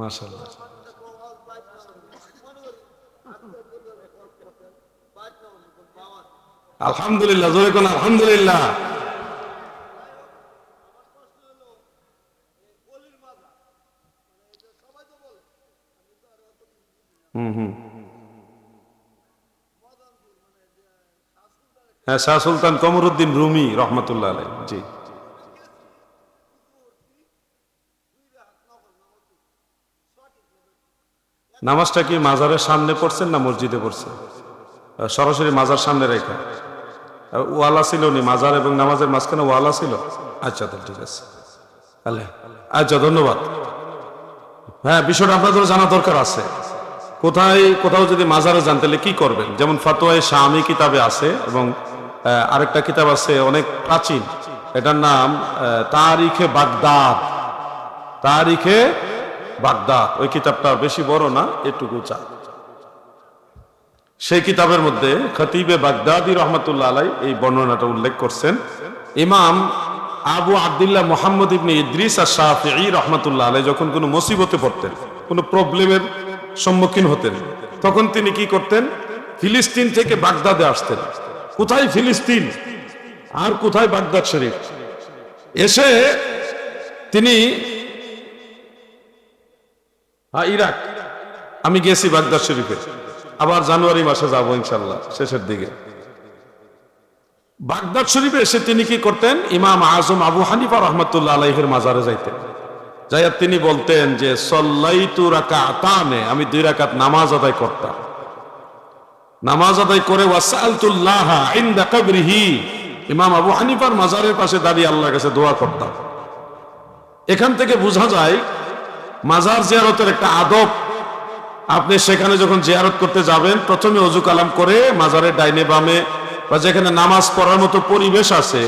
মাশাআল্লাহ। আলহামদুলিল্লাহ, জোরে কোন আলহামদুলিল্লাহ। হুম হুম। হ্যাঁ, শাহ সুলতান কমরউদ্দিন রুমি রহমতুল্লাহ আলাইহি। জি। নামাজটা কি মাজারের সামনে পড়ছেন না মসজিদে পড়ছেন? সরাসরি মাজার সামনে রেখে ওয়ালা ছিল নি, মাজার এবং নামাজের মাঝখানে ওয়ালা ছিল? আচ্ছা, তো ঠিক আছে। তাহলে আচ্ছা, ধন্যবাদ। হ্যাঁ, বিষয়টা আপনাদের জানা দরকার আছে। কোথাও যদি মাজারে যান তাহলে কি করবেন? যেমন ফতোয়ায়ে শামি কিতাবে আছে, এবং আরেকটা কিতাব আছে অনেক প্রাচীন, এটার নাম তারিখে বাগদাদ। তারিখে বাগদাদ, ওই কিতাবটা বেশি বড় না, একটু উঁচা। সেই কিতাবের মধ্যে খতিবে বাগদাদি রহমতুল্লাহ আলাই এই বর্ণনাটা উল্লেখ করছেন। ইমাম আবু আব্দুল্লাহ মুহাম্মদ ইবনে ইদ্রিস আশ-শাফিঈ রহমতুল্লাহ আলাই যখন কোনো মুসিবতে পড়তেন, কোনো প্রবলেমের সম্মুখীন হতেন, তখন তিনি কি করতেন? ফিলিস্তিন থেকে বাগদাদে আসতেন। কোথায় ফিলিস্তিন আর কোথায় বাগদাদ শরীফ, এসে তিনি ইরাক, আমি গেছি বাগদাদ শরীফে, আবার জানুয়ারি মাসে যাবো ইনশাল্লাহ শেষের দিকে। বাগদাদ শরীফে এসে তিনি কি করতেন? ইমাম আজম আবু হানিফা রহমতুল্লাহ আলাইহির মাজারে যাইতেন। যাইয়া তিনি বলতেন যে সাল্লাইতু রাকাতানে, আমি 2 রাকাত নামাজ আদায় করতাম। নামাজ আদায় করে ওয়াসালতুল্লাহ ইনদা কবরিহি, ইমাম আবু হানিফার মাজারের পাশে দাঁড়িয়ে আল্লাহর কাছে দোয়া করতাম। এখান থেকে বোঝা যায় মাজার জিয়ারতের একটা আদব। আপনি সেখানে যখন জিয়ারত করতে যাবেন, প্রথমে ওযু কালাম করে মাজারের ডাইনে বামে বা যেখানে নামাজ পড়ার মতো পরিবেশ আছে,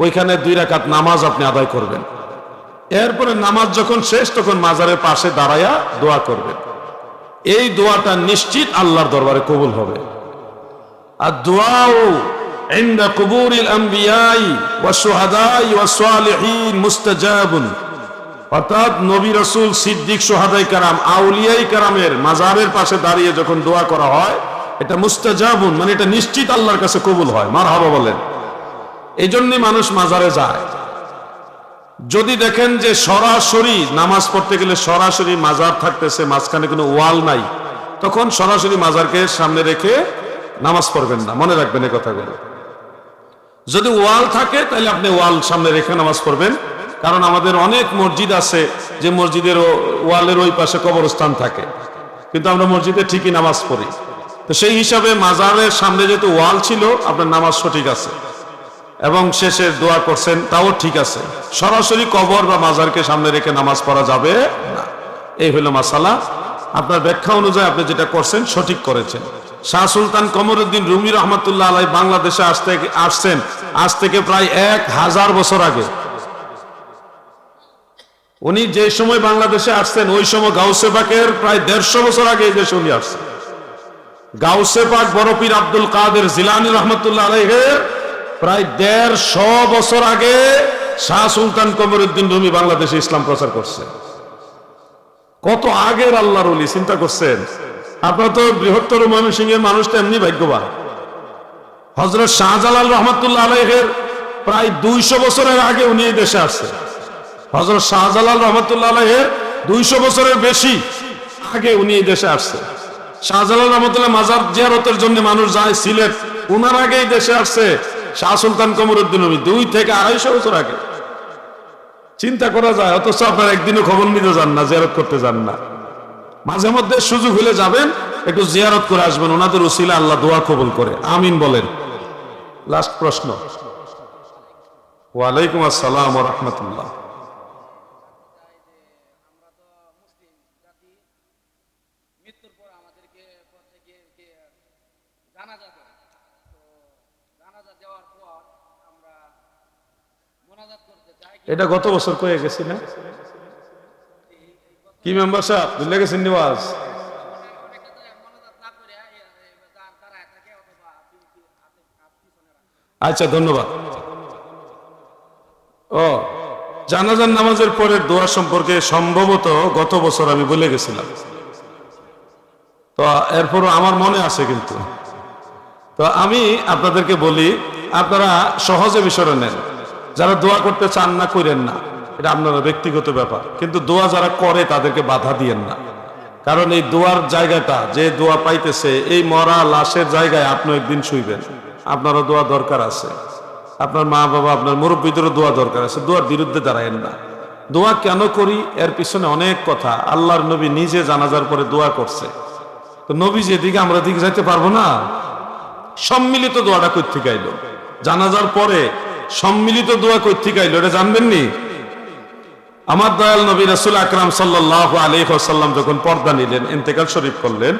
ওইখানে 2 রাকাত নামাজ আপনি আদায় করবেন। এরপরে নামাজ যখন শেষ, তখন মাজারের পাশে দাঁড়ায়া দোয়া করবেন। এই দোয়াটা নিশ্চিত আল্লাহর দরবারে কবুল হবে। আর দোয়াও ইনদা কুবুরিল আমবিয়াই ওয়াস শুহাদাই ওয়াস সালিহিন মুস্তাজাবুন, অর্থাৎ নবী রাসূল সিদ্দিক শুহাদাই কারাম আউলিয়াই কারামের মাজারের পাশে দাঁড়িয়ে যখন দোয়া করা হয়, এটা মুস্তাজাবুন, মানে এটা নিশ্চিত আল্লাহর কাছে কবুল হয়। মারহাবা বলেন। এই জন্যই মানুষ মাজারে যায়। যদি দেখেন যে সরাসরি নামাজ পড়তে গেলে সরাসরি মাজার থাকতেছে, মাঝখানে কোনো ওয়াল নাই, তখন সরাসরি মাজারকে সামনে রেখে নামাজ পড়বেন না। মনে রাখবেন এই কথাগুলো। যদি ওয়াল থাকে তাহলে আপনি ওয়াল সামনে রেখে নামাজ পড়বেন। কারণ আমাদের অনেক মসজিদ আছে যে মসজিদের ওয়ালের ওই পাশে কবরস্থান থাকে, কিন্তু আমরা মসজিদে ঠিকই নামাজ পড়ি। তো সেই হিসাবে মাজারের সামনে যেহেতু ওয়াল ছিল, আপনার নামাজ সঠিক আছে এবং শেষে দোয়া করছেন, তাও ঠিক আছে। সরাসরি কবর বা মাজারকে সামনে রেখে নামাজ পড়া যাবে না। এই হলো মাসালা। আপনার ব্যাখ্যা অনুযায়ী আপনি যেটা করছেন সঠিক করেছেন। শাহ সুলতান কমরউদ্দিন রুমি রহমতুল্লাহ আলাই বাংলাদেশে আসছেন আজ থেকে প্রায় 1000 বছর আগে। উনি যে সময় বাংলাদেশে আসছেন, ওই সময় গাউসে পাকের প্রায় 150 বছর আগে এই দেশে উনি আসছেন। গাউসে পাক বড় পীর আব্দুল কাদের জিলানী রহমতুল্লাহ আলাইহির প্রায় 150 বছর আগে শাহ সুলতান কমরউদ্দিন রুমি বাংলাদেশে ইসলাম প্রচার করছে। কত আগের আল্লাহর ওলি, চিন্তা করছেন? আপনার তো বৃহত্তর ময়মনসিংহের মানুষটা এমনি ভাগ্যবান। হযরত শাহজালাল রহমতুল্লাহ আলাইহির প্রায় 200 বছরের আগে উনি এই দেশে আসছেন। হযরত শাহজালাল রহমতুল্লাহ আলাইহির 200 বছরের বেশি আগে উনি এই দেশে আসছেন। শাহজালাল রহমতুল্লাহ মাজার জিয়ারতের জন্য মানুষ যায় সিলেট, উনার আগে এই দেশে আসছে শাহ সুলতান কমরউদ্দিন রুমি 2 থেকে 250 বছর আগে। চিন্তা করা যায়। অথচ আপনার একদিনও খবর নিতে যান না, জিয়ারত করতে যান না। মাঝে মধ্যে সুযোগ হলে যাবেন, একটু জিয়ারত করে আসবেন। ওনাদের উসিলা আল্লাহ দোয়া কবুল করে, আমিন বলেন। লাস্ট প্রশ্ন। ওয়ালাইকুম আসসালাম ওয়া রাহমাতুল্লাহ। এটা গত বছর কয়ে গেছি না? কি মেম্বার সাহেব ভুলে গেছেন নিওয়াজ? আচ্ছা, ধন্যবাদ। ও জানাজার নামাজের পরে দোয়া সম্পর্কে সম্ভবত গত বছর আমি বলে গেছিলাম, তো এরপরও আমার মনে আছে। কিন্তু তো আমি আপনাদেরকে বলি, আপনারা সহজে বিষয়টা নেন। যারা দোয়া করতে চান না, করেন না, এটা আপনারা ব্যক্তিগত ব্যাপার। কিন্তু দোয়া যারা করে তাদেরকে বাধা দিয়েন না, কারণ এই দোয়ার জায়গাটা, যে দোয়া পাইতেছে, এই মরা লাশের জায়গায় আপনি একদিন শুইবেন। আপনারও দোয়া দরকার আছে, আপনার মা বাবা, আপনার মুরব্বীদেরও দোয়া দরকার আছে। দোয়ার বিরুদ্ধে দাঁড়ায়েন না। দোয়া কেন করি এর পিছনে অনেক কথা। আল্লাহর নবী নিজে জানাজার পরে দোয়া করছে, তো নবী যেদিকে আমরা দিকে যাইতে পারবো না। সম্মিলিত দোয়াটা কই থেকে আইলো? জানাজার পরে সম্মিলিত দোয়া কই থেকে আইলো এটা জানবেন নি? আমার দয়াল নবী রাসূল আকরাম সাল্লাল্লাহু আলাইহি ওয়াসাল্লাম যখন পর্দা নিলেন, ইন্তেকাল শরীফ করলেন,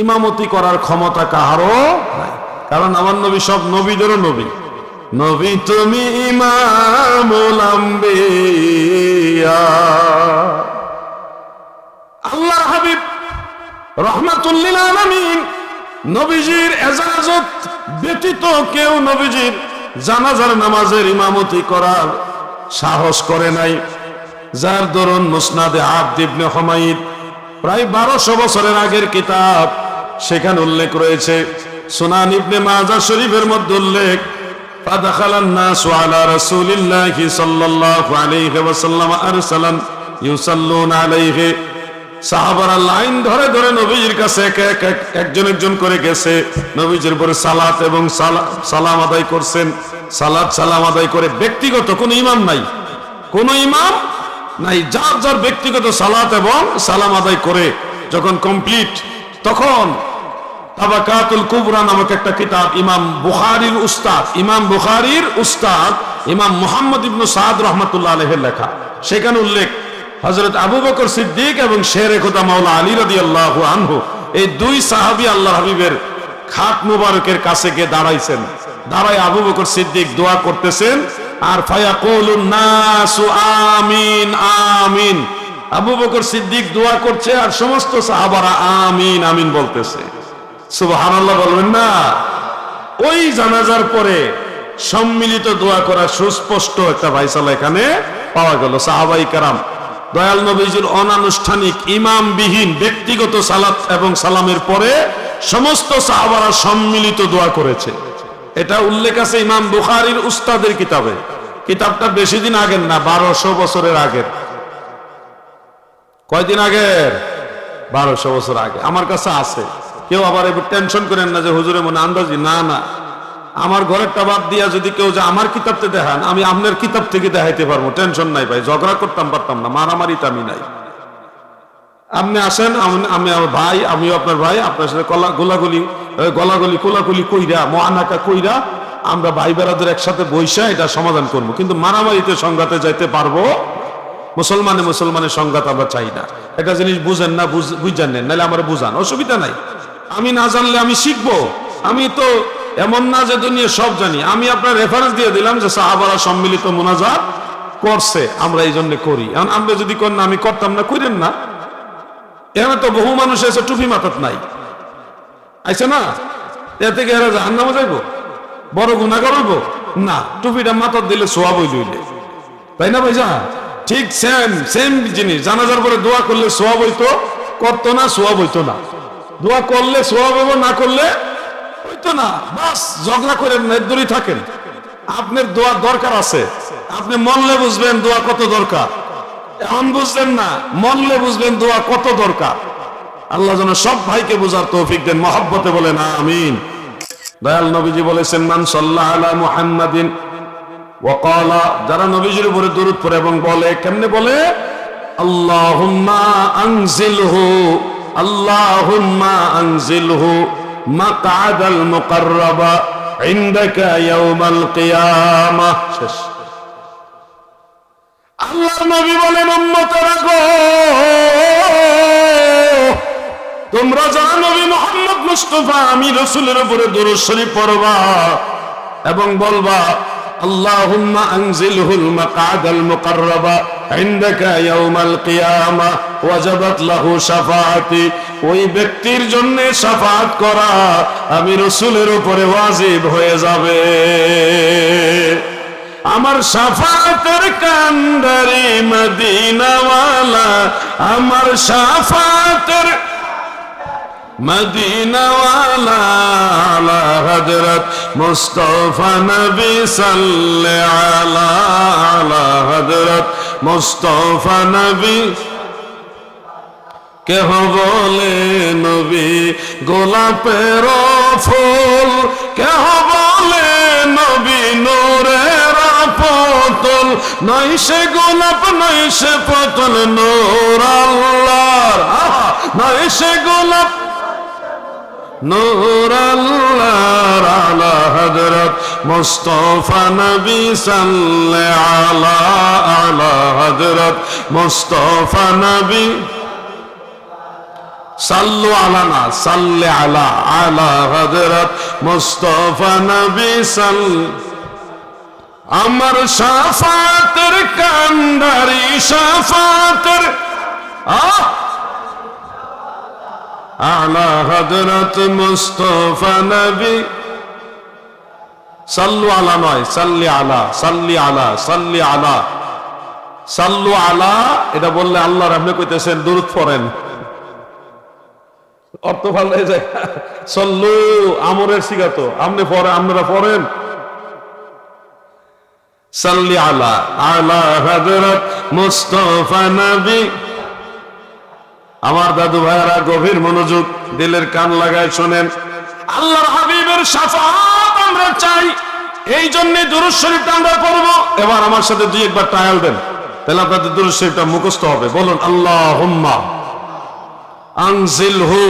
ইমামতি করার ক্ষমতা কারও নাই। কারণ আমার নবী সব নবীদেরও নবী। নবী তুমি ইমামুল আম্বিয়া, আল্লাহর হাবিব রাহমাতুল লিল আলামিন। নবীজির এজাজত ব্যতীত কেউ নবীজির জানাজার নামাজের ইমামতি করার সাহস করে নাই। যার দরুন মুসনাদে আবদ ইবনে হুমাইদ, প্রায় 1200 বছরের আগের কিতাব, সেখানে উল্লেখ রয়েছে। সুনান ইবনে মাজাহ শরীফের মধ্যে উল্লেখ, ফাদাখালান নাসু আলা রাসূলিল্লাহি সাল্লাল্লাহু আলাইহি ওয়াসাল্লাম আরসালান ইউসাল্লুনা আলাইহি। সাহাবারা লাইন ধরে ধরে নবীজির কাছে একজন একজন করে গেছে, নবীজির উপরে সালাত এবং সালাম আদায় করছেন। সালাত সালাম আদায় করে, ব্যক্তিগত কোনো ইমাম নাই, কোনো ইমাম নাই, যার যার ব্যক্তিগত সালাত এবং সালাম আদায় করে যখন কমপ্লিট, তখন তাবাকাতুল কুবরা নামক একটা কিতাব ইমাম বুখারীর উস্তাদ ইমাম মুহাম্মদ ইবনে সাদ রাহমাতুল্লাহ আলাইহির লেখা, সেখানে উল্লেখ, হযরত আবু বকর সিদ্দিক এবং শেরে খোদা মাওলা আলী রাদিয়াল্লাহু আনহু, এই দুই সাহাবী আল্লাহর হাবিবের খাট মুবারকের কাছে গিয়ে দাঁড়াইছেন। দাঁড়ায় আবু বকর সিদ্দিক দোয়া করতেছেন, আর ফায়াকুলুন নাসু আমিন আমিন। আবু বকর সিদ্দিক দোয়া করছে আর সমস্ত সাহাবারা আমিন আমিন বলতেছে। সুবহানাল্লাহ বলবেন না? ওই জানাজার পরে সম্মিলিত দোয়া করা সুস্পষ্ট একটা ফায়সালা এখানে পাওয়া গেল। সাহাবাই কেরাম দয়াল নবীজির অনানুষ্ঠানিক ইমামবিহীন ব্যক্তিগত সালাত এবং সালামের পরে সমস্ত সাহাবারা সম্মিলিত দোয়া করেছে। এটা উল্লেখ আছে ইমাম বুখারীর উস্তাদের কিতাবে। কিতাবটা বেশি দিন আগের না, 1200 বছরের আগের। কয়দিন আগের? 1200 বছর আগে। আমার কাছে আছে। কেউ আবার এবার টেনশন করেন না যে হুজুরের মনে আন্দাজি। না না, আমার ঘরেরটা বাদ দিয়া যদি কেউ যে আমার কিতাবতে দেখান, আমি আপনার কিতাব থেকে দেখাইতে পারবো, টেনশন নাই ভাই। ঝগড়া করতাম পারতাম না, মারামারি তামি নাই। আপনি আসেন, আমি আমার ভাই, আমিও আপনার ভাই, আপনার সাথে গলাগলি কোলাকুলি কইরা, মুআনাকা কইরা আমরা ভাই বেরাদের একসাথে বইসা এটা সমাধান করবো। কিন্তু মারামারিতে সংঘাতে যাইতে পারবো? মুসলমানের সংঘাত আমরা চাই না। একটা জিনিস বুঝেন না, বুঝেন নেন, নাহলে আমার বুঝান, অসুবিধা নাই। আমি না জানলে আমি শিখবো। আমি তো এমন না যে দুনিয়া সব জানি। আমি আপনার রেফারেন্স দিয়ে দিলাম যে সাহাবারা সম্মিলিত মুনাজাত করছে, আমরা এই জন্য করি। এখন আমরা যদি করেন, আমি করতাম না, করেন না। এখানে তো বহু মানুষ এসে টুপি মাথাত নাই, আইছে না? এ থেকে এরা জাহান্নামে যাইব, বড় গুনাহ করব না। টুপিটা মাথাত দিলে সোয়াব হইলে, তাই না ভাইজা? ঠিক সেম জিনিস। জানাজার পরে দোয়া করলে সোয়াব হইতো, করতো না সোয়াব হইতো না। দোয়া করলে সোয়াব হইব, না করলে হইতো না। বাস ঝগড়া করেন না, দূরে থাকেন। আপনার দোয়া দরকার আছে, আপনি মনলে বুঝবেন দোয়া কত দরকার। এখন বুঝলেন না, মনলে বুঝবেন দোয়া কত দরকার। আল্লাহ যেন সব ভাইকে বুঝার তৌফিক দেন। মহব্বতে বলেন আমিন। দয়াল নবীজি বলেছেন, মান সাল্লাল্লাহু আলা মুহাম্মাদিন ওয়া ক্বালা, যারা নবীজির উপরে দরুদ পড়ে এবং বলে, কেমনে বলে? আল্লাহুম্মা আনজিলহু মাকআদাল মুকাররাবা ইনদাকা ইয়াউমাল কিয়ামাহ। শেষ। আল্লাহর নবী বলেন, উম্মতেরা গো, তোমরা যারা নবী মুহাম্মদ মুস্তাফা আমি রাসূলের উপরে দরুদ শরীফ পড়বা এবং বলবা, আল্লাহুম্মা আনজিলহুল মাকআদাল মুকাররাবা ইনদাকা ইয়াউমাল কিয়ামাহ ওয়াজাবাত লাহু শাফাআতি, ওই ব্যক্তির জন্য শাফাআত করা আমি রাসূলের উপরে ওয়াজিব হয়ে যাবে। আমার শাফাতের কান্ডারি মদিনাওয়ালা, আমার শাফাতের মদিনাওয়ালা, আলা হযরত মুস্তাফা নবী সাল্লাল্লাহু আলা হযরত মুস্তাফা নবী। কেহ বলে নবী গোলাপের ফুল, কেহ বলে নবী নূরের পুতুল, নয় সে গোলাপ নয় সে পুতুল নূর আল্লাহর, নয় সে গোলাপ নূর আল্লাহর, আলা হযরত মুস্তাফা নবী সাল্লাল্লাহু আলা হযরত মুস্তাফা নবী। সাল্লু আলানা সাল্লি আলা আলা হযরত মুস্তাফা নবী আমার শাফাতের কান্ডারি শাফাতের আলা হযরত মুস্তাফা নবী। সাল্লু আলা নয় সাল্লি আলা, সাল্লি আলা, সাল্লি আলা, সাল্লু আলা। এটা বললে আল্লাহর আপনি কইতেছেন দুরূদ পড়েন, অর্থ ভালো হয়ে যায়। সল্লু আমরের সিগা তো আপনি পড়েন, আপনারা পড়েন সাল্লি আলা আলা হযরত মুস্তাফা নবী। আমার দাদু ভাইরা গভীর মনোযোগ, দিলের কান লাগায় শুনেন। আল্লাহর হাবিবের শাফাত আমরা চাই, এই জন্য দুরূদ শরীফটা আমরা পড়ব। এবার আমার সাথে দুই একবার ট্রায়াল দেন, তাহলে আপনাদের দুরূদ শরীফটা মুখস্থ হবে। বলুন আল্লাহুম্মা আনজিলহু।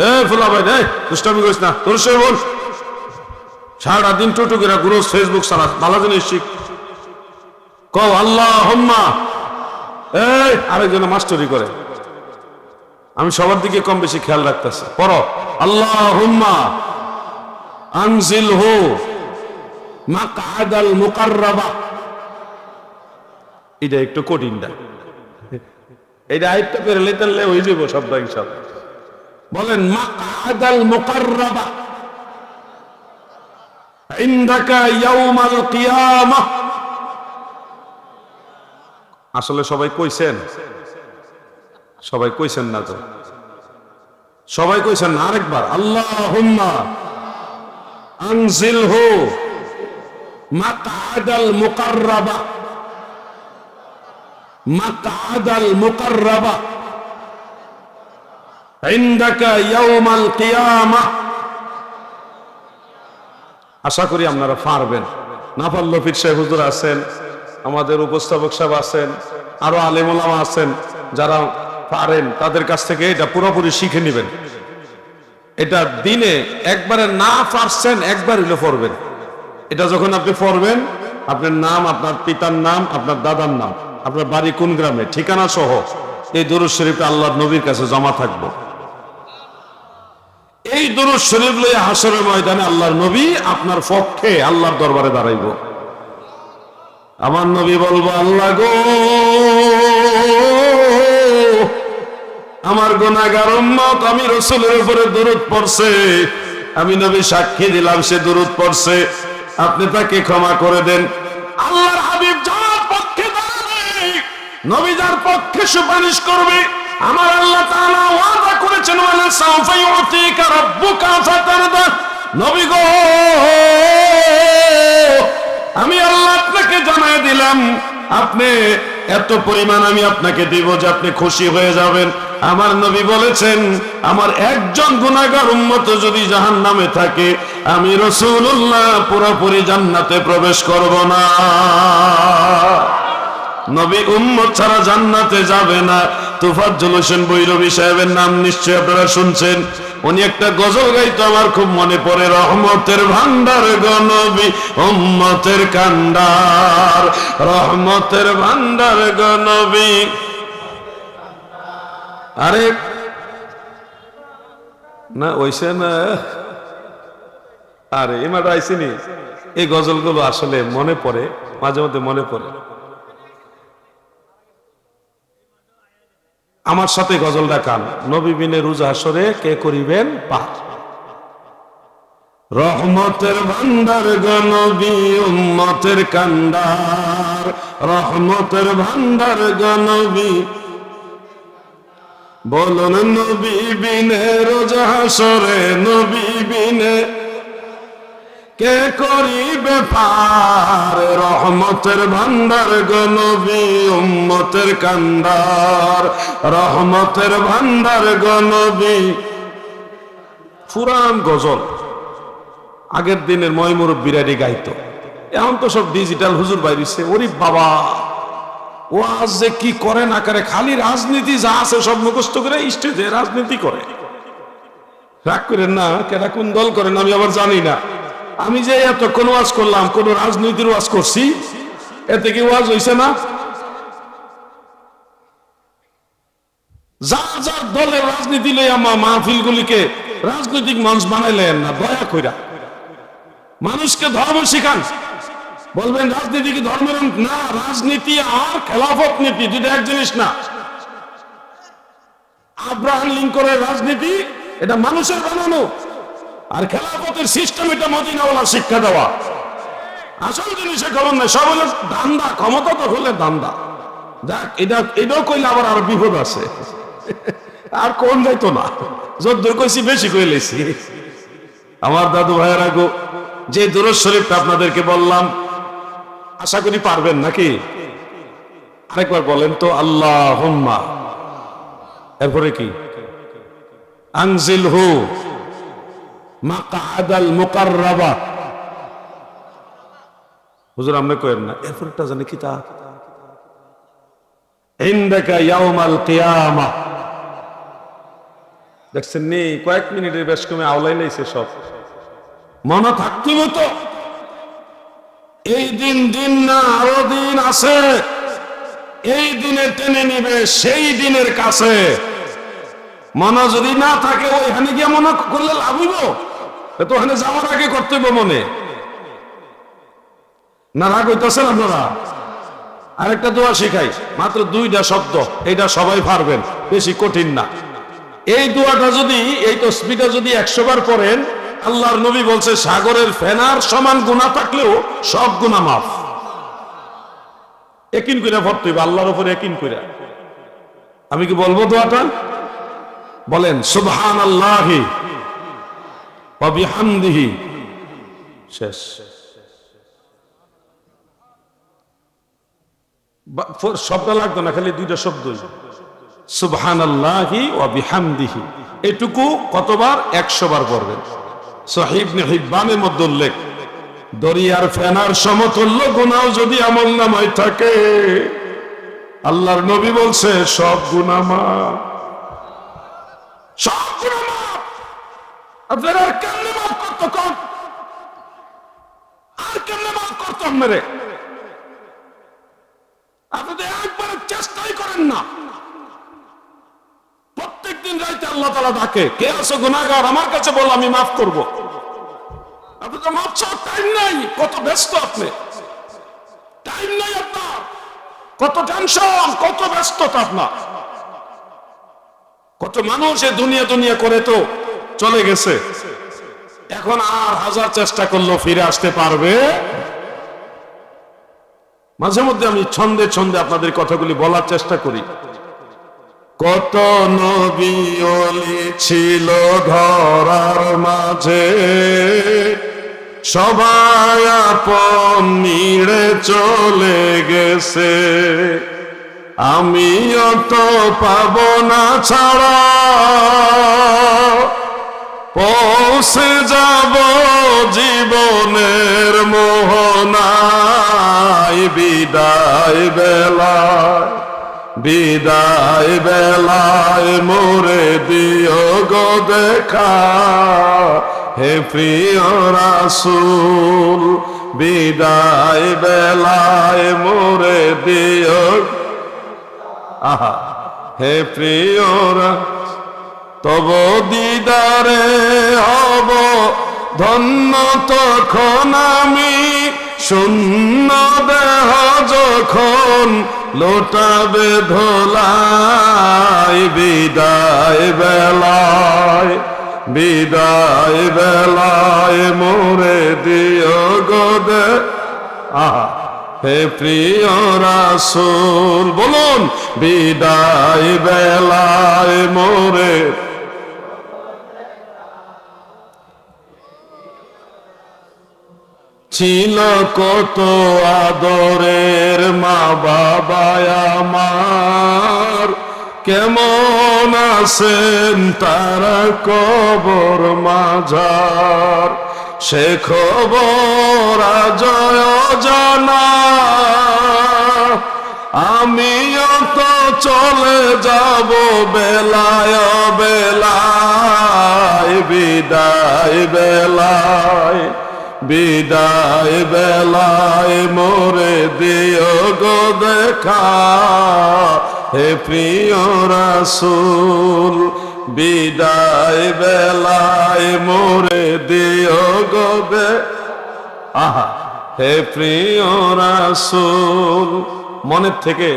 এ ফুলা ভাই রে দুষ্টামি করিস না, তোর সে বল। সারাদিন টুটুকিরা গুরু ফেসবুক সারা ভালো জিনিস শিখ। কও আল্লাহুম্মা। এই আরেকজন মাস্টারি করে, আমি সবার দিকে কম বেশি খেয়াল রাখতেছি। পড়ো আল্লাহুম্মা আনজিলহু মাকআদাল মুকাররাবা। এটা একটু কঠিন না, এটা আরেকটা করে লেতালে হয়ে যাবো শব্দ ইনশাআল্লাহ। বলেন মাকআদাল মুকাররাবা ইনদাকা ইয়াউমাল কিয়ামাহ। আসলে সবাই কইছেন? সবাই কইছেন না তো? সবাই কইছেন না? আরেকবার আল্লাহুম্মা আনজিলহু মাকআদাল মুকাররাবা, মাকআদাল মুকাররাবা ইনদাকা ইয়াউমাল কিয়ামাহ। আশা করি আপনারা পারবেন। না পারলেও পীর সাহেব হুজুর আছেন, আমাদের উপস্থাপক সাহেব আছেন, আরো আলেম ওলামা আছেন, যারা পারেন তাদের কাছ থেকে এটা পুরোপুরি শিখে নেবেন। এটা দিনে একবারে না পারছেন একবার হইলে পড়বেন। এটা যখন আপনি পড়বেন, আপনার নাম, আপনার পিতার নাম, আপনার দাদার নাম, আপনার বাড়ি কোন গ্রামে, ঠিকানা সহ এই দুরূদ শরীফটা আল্লাহর নবীর কাছে জমা থাকবো। এই দুরূদ শরীফ লইয়া হাসরের ময়দানে আল্লাহর নবী আপনার পক্ষে আল্লাহর দরবারে দাঁড়াইব। আমার নবী বলবো, আল্লাহ গো আমার গুনাহগার উম্মত আমি রাসূলের উপরে দরুদ পড়ছে, আমি নবী সাক্ষী দিলাম সে দরুদ পড়ছে, আপনি তাকে ক্ষমা করে দেন। আল্লাহর হাবিব যার পক্ষে দাঁড়াবে, নবী যার পক্ষে সুপারিশ করবে, আমার আল্লাহ তাআলা ওয়াদা করেছেন ওয়ালা সাউফা ইউতিকা রাব্বুকা ফাতারদা। নবী গো আমি আল্লাহ আপনাকে জানাই দিলাম, আপনি এত পরিমাণ আমি আপনাকে দিব যে আপনি খুশি হয়ে যাবেন। আমার নবী বলেছেন, আমার একজন গুনাহগার উম্মত যদি জাহান্নামে থাকে, আমি রাসূলুল্লাহ পুরোপুরি জান্নাতে প্রবেশ করব না। নবী উম্মত ছাড়া জান্নাতে যাবে না। তোফাজ্জল হোসেন বৈরবী সাহেবের নাম নিশ্চয়ই আপনারা শুনছেন। উনি একটা গজল গাইতো, আমার খুব মনে পড়ে, রহমতের ভান্ডার গো নবী উম্মতের কান্ডার, রহমতের ভান্ডার গো নবী। আরে না ওইসে না, আরে এমাটা আইসিনি। এই গজলগুলো আসলে মনে পড়ে, মাঝে মধ্যে মনে পড়ে। আমার সাথে গজলটা কান। নবী বিনে রোজ হাসরে কে করিবেন পার। রহমতের ভান্ডার গো নবী উম্মতের কান্ডার, রহমতের ভান্ডার গো নবী, বলুন নবী বিনে রোজ হাসরে, নবী বিনে কে করিবে পার, রহমতের ভান্ডার গো নবী উম্মতের কান্ডার, রহমতের ভান্ডার গো নবী। পুরান গজল আগের দিনের ময়মুরব্বীরাই গাইতো, এখন তো সব ডিজিটাল হুজুর বাইরিছে। ওরে বাবা, ওয়াজ যে কি করে না করে, খালি রাজনীতি যা আছে সব মুখস্থ করে স্টেজে রাজনীতি করে। রাগ করেন না, কেনা কোন দল করেন আমি আবার জানি না। আমি যে এতক্ষণ ওয়াজ করলাম, কোন রাজনীতির ওয়াজ করছি? এতে কি ওয়াজ হইছে না? যার যার দলের রাজনীতি লইয়া মাহফিল গুলিকে রাজনৈতিক মঞ্চ বানাইলেন না, দয়া কইরা মানুষকে ধর্ম শিখান। বলবেন রাজনীতি কি ধর্মের না? রাজনীতি আর খেলাফত নীতি দুটো এক জিনিস না। আব্রাহাম লিঙ্কনের রাজনীতি এটা মানুষের বানানো, আর খেলাফতের সিস্টেম এটা মদিনাওয়ালার শিক্ষা দেওয়া। আসল জিনিসের খবর নাই, সব হলো ধান্দা, ক্ষমতা তো হলে ধান্দা। যাক, এটাও কইলে আবার আর বিপদ আছে, আর কোন যাইতো না, যদ্দূর কইছি বেশি কই লেছি। আমার দাদু ভাইয়েরা গো, যে দুরূদ শরীফটা আপনাদেরকে বললাম, আশা করি পারবেন নাকি? আরেকবার বলেন তো, আল্লাহুম্মা, এরপরে কি? আনজিলহু মাকআদাল মুকাররাবা। হুজুর আপনি কইেন না, এরপরটা জানি কি? তা ইনদাকা ইয়াউমাল কিয়ামা। দেখছেন নি, কয়েক মিনিটের বেশ কমে আওলাই লাইছে সব। মনে থাকতে মতো এই দিন, দিন না আরো দিন আছে, এই দিনে টেনে নিবে সেই দিনের কাছে। মনে যদি না থাকে, ওইখানে গিয়ে মনে করলে লাভ হইব? তো ওখানে যাওয়ার আগে করতে হবে মনে। না রাগ হইতেছেন আপনারা? আরেকটা দোয়া শিখাই, মাত্র 2টা শব্দ, এটা সবাই পারবেন, বেশি কঠিন না। এই দোয়াটা যদি, এই তাসবিহটা যদি 100 বার পড়েন, আল্লাহর নবী বলছে সাগরের ফেনার সমান গুনাহ থাকলেও সব গুনাহ মাফ। ইয়াকিন কইরা পড়তে হবে, আল্লাহর উপরে ইয়াকিন কইরা। আমি কি বলবো দোয়াটা? বলেন সুবহানাল্লাহি ওয়া বিহামদিহি। শেষ। শব্দ লাগতো না, খালি 2টা শব্দই, সুবহানাল্লাহি ওয়া বিহামদিহি। এটুকু কতবার? 100 বার পড়বেন। সহিহ ইবনে হিব্বানের মধ্যে উল্লেখ, দরিয়ার ফেনার সমতুল্য গুনাহ যদি আমলনামায় থাকে, আল্লাহর নবী বলছে সব গুনাহ মাফ, সব গুনাহ মাফ। আপনারা আর কেমনে মাফ করতে কোন? আর কেমনে মাফ করতাম মেরে? আপনি তো একবার চেষ্টাই করেন না। প্রত্যেকদিন রাইতে আল্লাহ তাআলা ডাকে, কে আছো গুনাহগার, আমার কাছে বল, আমি মাফ করব। আপনি তো মাফ চাওয়ার টাইম নাই, কত ব্যস্ত আপনি, টাইম নাই আপনার, কত টেনশন, কত ব্যস্ততা আপনার। কত মানুষ এ দুনিয়া দুনিয়া করে তো চলে গেছে, এখন আর হাজার চেষ্টা করলেও ফিরে আসতে পারবে? মাঝে মধ্যে আমি ছন্দে ছন্দে আপনাদের কথাগুলি বলার চেষ্টা করি। কত নবী ওলি ছিল ধরার মাঝে, সবাই আপন নিড়ে চলে গেছে, আমিও তো পাবো না ছাড়া, পৌঁছে যাব জীবনের মোহনায়, বিদায় বেলায়, বিদায় বেলায় মোরে দিও গো দেখা, হে প্রিয় রাসূল, বিদায় বেলায় মোরে দিও, আহা, হে প্রিয় রাসূল, তব দিদারে হব ধন্য তখন আমি, শূন্য দেহ যখন লোটাবে ধোলাই, বিদায় বেলায় বিদায় বেলায় মোরে দিও গো আহা হে প্রিয় রাসূল, বলুন বিদায় বেলায় মোরে। ছিল কত আদরের মা বাবা আমার, কেমন আছেন তারা কবর মাঝার, সে খবর আজ জানা, আমিও তো চলে যাব বেলায় বেলায়, বিদায় বেলায় বিদায় বেলায় মোরে দিও গো দেখা, হে প্রিয় রাসূল বিদায় বেলায় মোরে দিও গো আহা হে প্রিয় রাসূল। মনের থেকে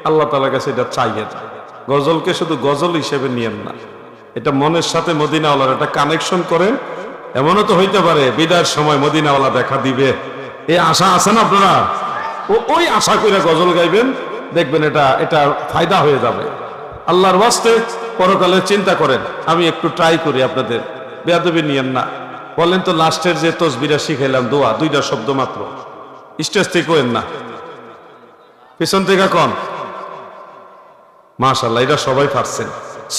আল্লাহ তাআলার কাছে এটা চাইয়ে যায়। গজলকে শুধু গজল হিসেবে নিয়েন না, এটা মনের সাথে মদিনাওয়ালার একটা কানেকশন করেন। এমনও তো হইতে পারে বিদায়ের সময় মদিনাওয়ালা দেখা দিবে, এই আশা আছে না আপনারা? ওই আশা করে গজল গাইবেন, দেখবেন এটা ফায়দা হয়ে যাবে। আল্লাহর ওয়াস্তে পরকালে চিন্তা করেন। আমি একটু ট্রাই করি, আপনাদের বেয়াদবি নিয়েন না। বলেন তো লাস্টের যে তসবিরা শিখাইলাম দোয়া, 2টা শব্দ মাত্র, স্টেজ থেকে করেন না, পিছন থেকে কন। মাশাআল্লাহ, এটা সবাই পারছেন।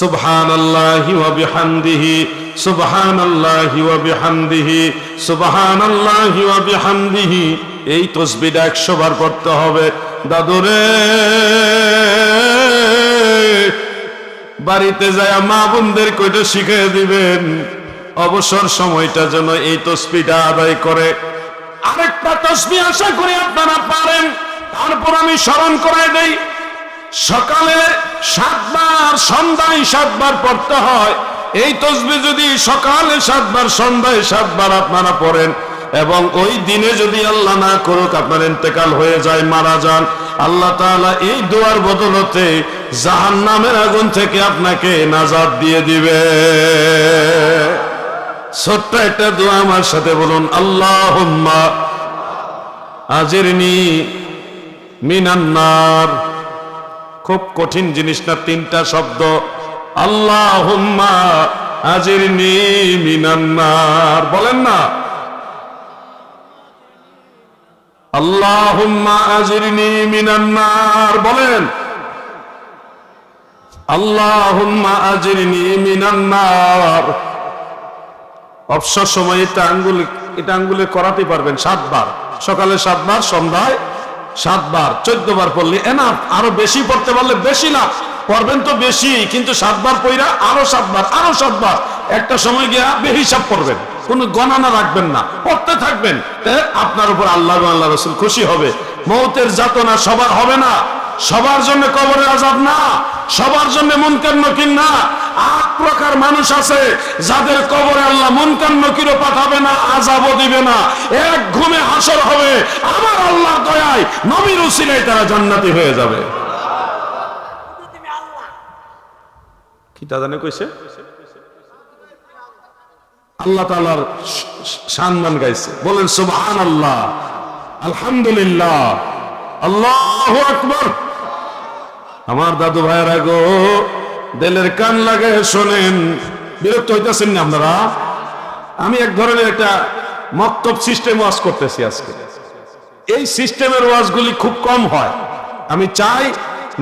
সুবহানাল্লাহি ওয়া বিহামদিহি, সুবহানাল্লাহি ওয়া বিহামদিহি, সুবহানাল্লাহি ওয়া বিহামদিহি। এই তাসবিহটা 100 বার পড়তে হবে। দাদুরে বাড়িতে যায় মা বোনদের কইটা শিখিয়ে দিবেন, অবসর সময়টা যেন এই তাসবিহটা আদায় করে। আরেকটা তাসবিহ আশা করি আপনারা পারেন, তারপর আমি স্মরণ করাই দেই। সকালে 7 বার, সন্ধ্যায় 7 বার পড়তে হয়। এই তাসবিহ যদি সকালে 7 বার, সন্ধ্যায় 7 বার আপনারা পড়েন, এবং ওই দিনে যদি আল্লাহ না করুক আপনার ইন্তেকাল হয়ে যায়, মারা যান, আল্লাহ তাআলা এই দোয়ার বদলতে জাহান্নামের আগুন থেকে আপনাকে নাজাত দিয়ে দিবে। ছোট্ট একটা দোয়া আমার সাথে বলুন, আল্লাহুম্মা আজিরনি মিনান নার। খুব কঠিন জিনিস না, 3টা শব্দ, আল্লাহুম্মা আজিরনি মিনান নার। বলেন না, আল্লাহুম্মা আজিরনি মিনান নার, বলেন আল্লাহুম্মা আজিরনি মিনান নার। অবসর সময় এটা আঙ্গুলে করাতে পারবেন 7 বার, সকালে 7 বার, সন্ধ্যায় 7 বার, 14 বার পড়লে এনাফ। আরো বেশি পড়তে পারলে বেশি না, পড়বেন তো বেশি, কিন্তু 7 বার পড়া আরো 7 বার, আরো 7 বার, একটা সময় গিয়া বেহিসাব পড়বেন, কোন গণনা রাখবেন না, পড়তে থাকবেন। আপনার উপর আল্লাহ এবং আল্লাহ রাসূল খুশি হবে। মৌতের যাতনা সবার হবে না, সবার জন্য কবরের আযাব না, সবার জন্য মুনকার নকির না। 8 প্রকার মানুষ আছে যাদের কবরে আল্লাহ মুনকার নকিরও পাঠাবে না, আযাবও দিবে না, এক ঘুমে হাসর হবে। আমার আল্লাহর দয়ায় নবীর উসিলায় তারা জান্নাতি হয়ে যাবে। কি তা জানে কইছে? আল্লাহ তাআলার সম্মান গাইছে। বলেন সুবহানাল্লাহ, আলহামদুলিল্লাহ, আল্লাহু আকবার। আমার দাদু ভাইয়েরা গো, দিলের কান লাগায় শোনেন। বিরক্ত হইতেছেন না আপনারা? আমি এক ধরনের একটা মক্তব সিস্টেম ওয়াজ করতেছি আজকে। এই সিস্টেমের ওয়াজগুলি খুব কম হয়। আমি চাই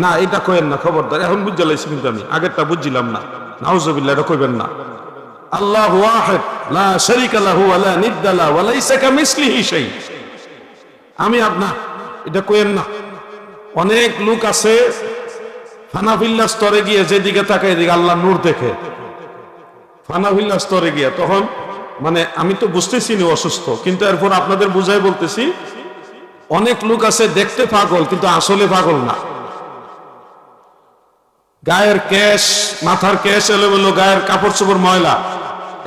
না, এটা কইেন না, খবরদার। এখন বুঝতে লাইছি, কিন্তু আমি আগেরটা বুঝছিলাম না। নাউজুবিল্লাহ, এটা কইবেন না। আল্লাহু ওয়াহিদ লা শারীকা লাহু ওয়া লা নিদ্দা লাহু ওয়া লাইসা কামিসলিহি শাই। আমি আপনার এটা কইেন না। অনেক লোক আছে ফানাফিল্লাহ স্তরে গিয়ে যেদিকে তাকায় এদিকে আল্লাহ নূর দেখে। ফানাফিল্লাহ স্তরে গিয়ে তখন মানে আমি তো বুঝতেছি না অসুস্থ, কিন্তু এরপর আপনাদের বুঝাই বলতেছি। অনেক লোক আছে দেখতে পাগল কিন্তু আসলে পাগল না। গায়ের কেশ, মাথার কেশ এলোমেলো, গায়ের কাপড় চোপড় ময়লা,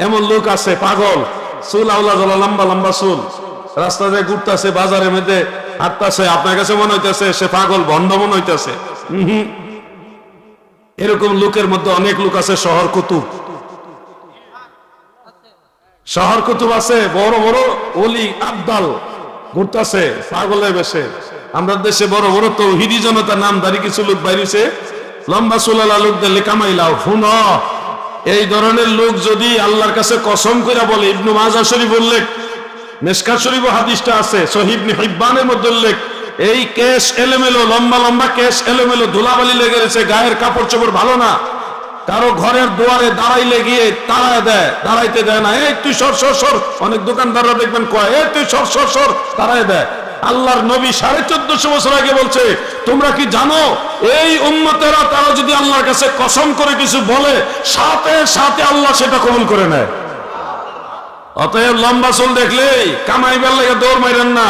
এমন লোক আছে পাগল। চুল আওলা গলা, লম্বা লম্বা চুল, রাস্তাতে ঘুরতেছে, বাজারের মধ্যে হাঁটতেছে, আপনার কাছে মনে হইতেছে সে পাগল, ভণ্ড মনে হইতেছে। এরকম লোকের মধ্যে অনেক লোক আছে শহর কুতুব। শহর কুতুব আছে, বড় বড় ওলি আবদাল ঘুরতেছে পাগলের বেশে। আমরা দেশে বড় বড় তৌহিদি জনতা নামধারী কিছু লোক বাইরেছে, লম্বা চুলালা লোকদের কামাইলাও শুন। এই ধরনের লোক যদি আল্লাহর কাছে কসম করে বলে, ইবনু মাজাহ শরীফ উল্লেখ, মিশকাত শরীফ হাদিসটা আছে, সহিহ ইবনে হিব্বানের মধ্যে উল্লেখ, এই কেশ এলোমেলো, লম্বা লম্বা কেশ এলোমেলো, ধুলাবালি লেগে গেছে, গায়ের কাপড় চোপড় ভালো না, কারো ঘরের দুয়ারে দাঁড়াইলে গিয়ে তাড়ায় দেয়, দাঁড়াইতে দেয় না, এই তুই সর সর সর। অনেক দোকানদাররা দেখবেন কয়, এই তুই সর সর সর, তাড়ায় দেয়। আল্লাহর নবী 1450 বছর আগে বলছে, তোমরা কি জানো এই উম্মতেরা তারা যদি আল্লাহর কাছে কসম করে কিছু বলে, সাথে সাথে আল্লাহ সেটা কবুল করে নেয়। অতএব লম্বা চুল দেখলেই কামাইবার লাগে দৌড় মাইরেন না।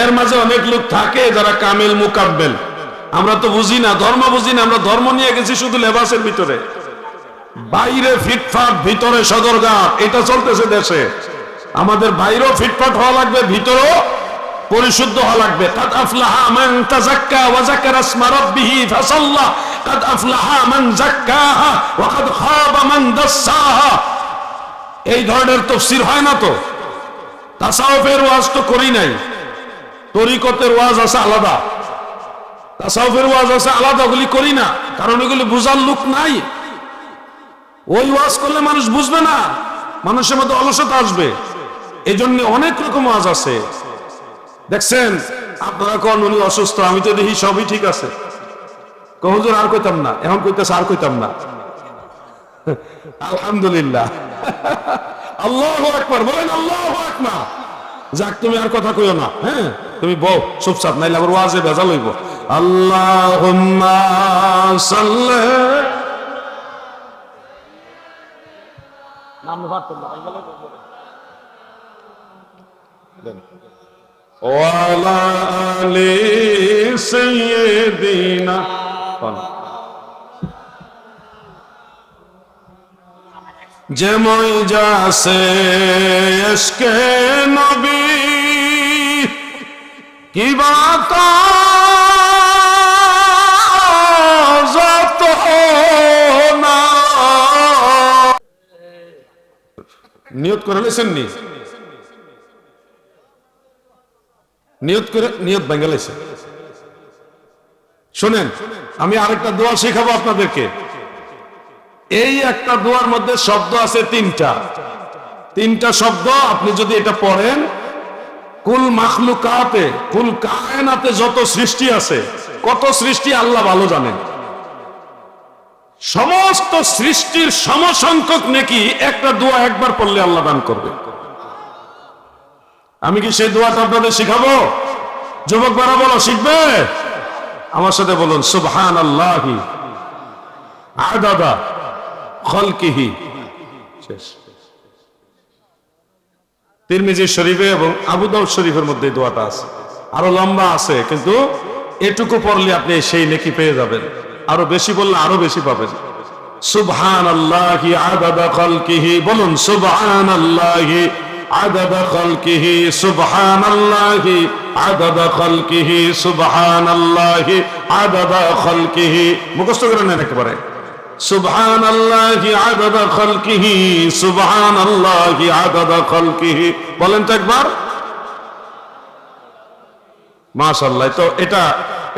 এর মাঝে অনেক লোক থাকে যারা কামিল মুকাব্বেল। আমরা তো বুঝি না, ধর্ম বুঝি না, আমরা ধর্ম নিয়ে গেছি শুধু লেবাসের ভিতরে, বাইরে ফিটফাট ভিতরে সদরঘাট, এটা চলতেছে দেশে। আমাদের বাইরেও ফিটফাট হওয়া লাগবে, ভিতরেও পরিশুদ্ধ হওয়া লাগবে। কাদ আফলাহা মান তাযাক্কা ওয়া যাকারা ইসমা রাব্বিহি ফাসাল্লা, কাদ আফলাহা মান যাক্কাহা ওয়া কাদ খাবা মান দাসসাহা। এই ধরনের তাফসীর হয় না তো। তাসাউফের ওয়াজ তো করি নাই, তরিকতের ওয়াজ আছে আলাদা, তাসাউফের ওয়াজ আছে আলাদা, ওগুলি করি না, কারণ এগুলি বুঝার লোক নাই। ওই ওয়াজ করলে মানুষ বুঝবে না, মানুষের মধ্যে অলসতা আসবে। এই জন্য অনেক রকম ওয়াজ আছে। দেখছেন আপনারা কোন উনি অসুস্থ, আমি তো দেখি সবই ঠিক আছে, হুজুর আর কইতাম না, এখন কইতেছে আর কইতাম না। আলহামদুলিল্লাহ, আল্লাহু আকবার বলেন, আল্লাহু আকবার। যাক, তুমি আর কথা কইও না, হ্যাঁ তুমি বউ চুপচাপ, নাইলে আবার ওয়াজে ভেজাল হইব। আল্লাহুম্মা সাল্লি ওয়ালা আলি সাইয়্যিদিনা। যেমন যাসে ইশকে নবী কি বাত যত না। নিয়ত করে লেছেন নি? নিয়ত করে, নিয়ত ভেঙে লেছে। শোনেন, আমি আরেকটা দোয়া শেখাবো আপনাদেরকে। এই একটা দোয়ার মধ্যে শব্দ আছে তিনটা শব্দ। আপনি যদি এটা পড়েন, কুল মাখলুকাতে, কুল কায়নাতে যত সৃষ্টি আছে, কত সৃষ্টি আল্লাহ ভালো জানেন, সমস্ত সৃষ্টির সমসংখ্যক নেকি একটা দোয়া একবার পড়লে আল্লাহ দান করবে। আমি কি সেই দোয়াটা আপনাদের শিখাবো? যুবক বারা বলো, শিখবে? আমার সাথে বলুন, সুবহানাল্লাহি আদাদা খালকিহি। শেষ। তিরমিজি শরীফে এবং আবু দাউদ শরীফের মধ্যে দোয়াটা আছে, আরো লম্বা আছে, কিন্তু এটুকু পড়লে আপনি সেই নেকি পেয়ে যাবেন। আরো বেশি বললে আরো বেশি পাবেন। সুবহানাল্লাহি আদাদা খালকিহি, বলুন সুবহানাল্লাহি আদাদা খালকিহি, সুবহানাল্লাহি আদাদা খালকিহি, সুবহানাল্লাহি আদাদা খালকিহি। মুখস্থ করে নেন একেবারে, সুবহানাল্লাহি আদাদা খালকিহি, সুবহানাল্লাহি আদাদা খালকিহি। বলেন তো একবার। মাশাআল্লাহ। তো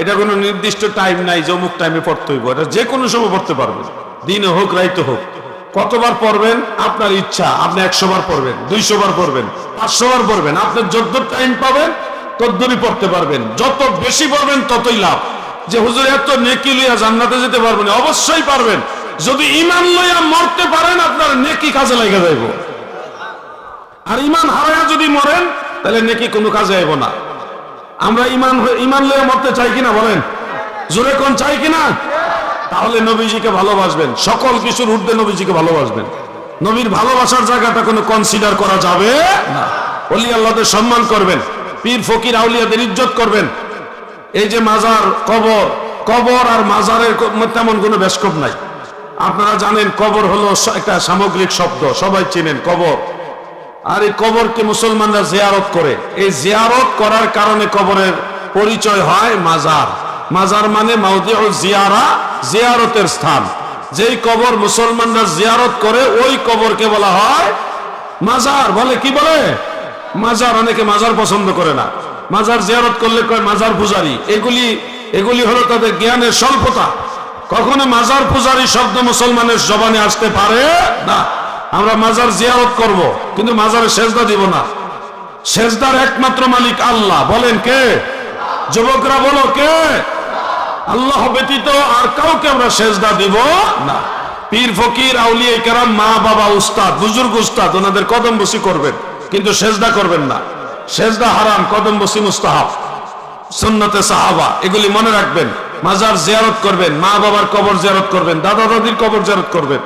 এটা কোনো নির্দিষ্ট টাইম নাই যে অমুক টাইমে পড়তে হইব, এটা যে কোনো সময় পড়তে পারবেন, দিনে হোক রাইতে হোক। কতবার পড়বেন আপনার ইচ্ছা, আপনি 100 বার পড়বেন, 200 বার পড়বেন, 500 বার পড়বেন, আপনার যত টাইম পাবেন ততদূরই পড়তে পারবেন। যত বেশি পড়বেন ততই লাভ। যে হুজুর এত নেকি লইয়া জান্নাতে যেতে পারবেন, অবশ্যই পারবেন। যদি ঈমান লইয়া মরতে পারেন, আপনার নেকি কাজে লাগা যাইব। আর ঈমান হারায়া যদি মরেন, তাহলে নেকি কোনো কাজে আইব না। আমরা ঈমান লইয়া মরতে চাই কিনা বলেন? জোরে কোন চাই কিনা? তাহলে নবীজিকে ভালোবাসবেন, সকল কিছুর ঊর্ধ্বে নবীজিকে ভালোবাসবেন। নবীর ভালোবাসার জায়গাটা কোনো কনসিডার করা যাবে না। ওলি আল্লাহদের সম্মান করবেন, পীর ফকির আউলিয়াদের ইজ্জত করবেন। এই যে মাজার, কবর আর মাজারের তেমন কোনো বেশকব নাই। আপনারা জানেন কবর হলো একটা সামগ্রিক শব্দ, সবাই চিনেন কবর। আর এই কবরকে মুসলমানরা জিয়ারত করে, এই জিয়ারত করার কারণে কবরের পরিচয় হয় মাজার। মাজার মানে মাউদিউল জিয়ারা, জিয়ারতের স্থান। যেই কবর মুসলমানরা জিয়ারত করে ওই কবরকে বলা হয় মাজার। বলে কি বলে? মাজার। অনেকে মাজার পছন্দ করে না, মাজার জিয়ারত করলে কয় মাজার পূজারি। এগুলি হলো তাদের জ্ঞানের স্বল্পতা। কখনো মাজার পূজারি শব্দ মুসলমানের জবানে আসতে পারে না। আমরা মাজার জিয়ারত করব, কিন্তু মাজারে সেজদা দিব না। সেজদার একমাত্র মালিক আল্লাহ। বলেন কে? যুবকরা বলো কে? আল্লাহ ব্যতীত আর কাউকে আমরা সেজদা দিব না। পীর ফকির আউলিয়া কেরাম, মা বাবা, উস্তাদ, বুজুর্গ উস্তাদ, ওনাদের কদম বসি করবেন, কিন্তু সেজদা করবেন না। সেজদা হারাম, কদম বসি মুস্তাহাব, সুন্নতে সাহাবা। এগুলি মনে রাখবেন। মাজার জিয়ারত করবেন, মা বাবার কবর জিয়ারত করবেন, দাদা দাদির কবর জিয়ারত করবেন।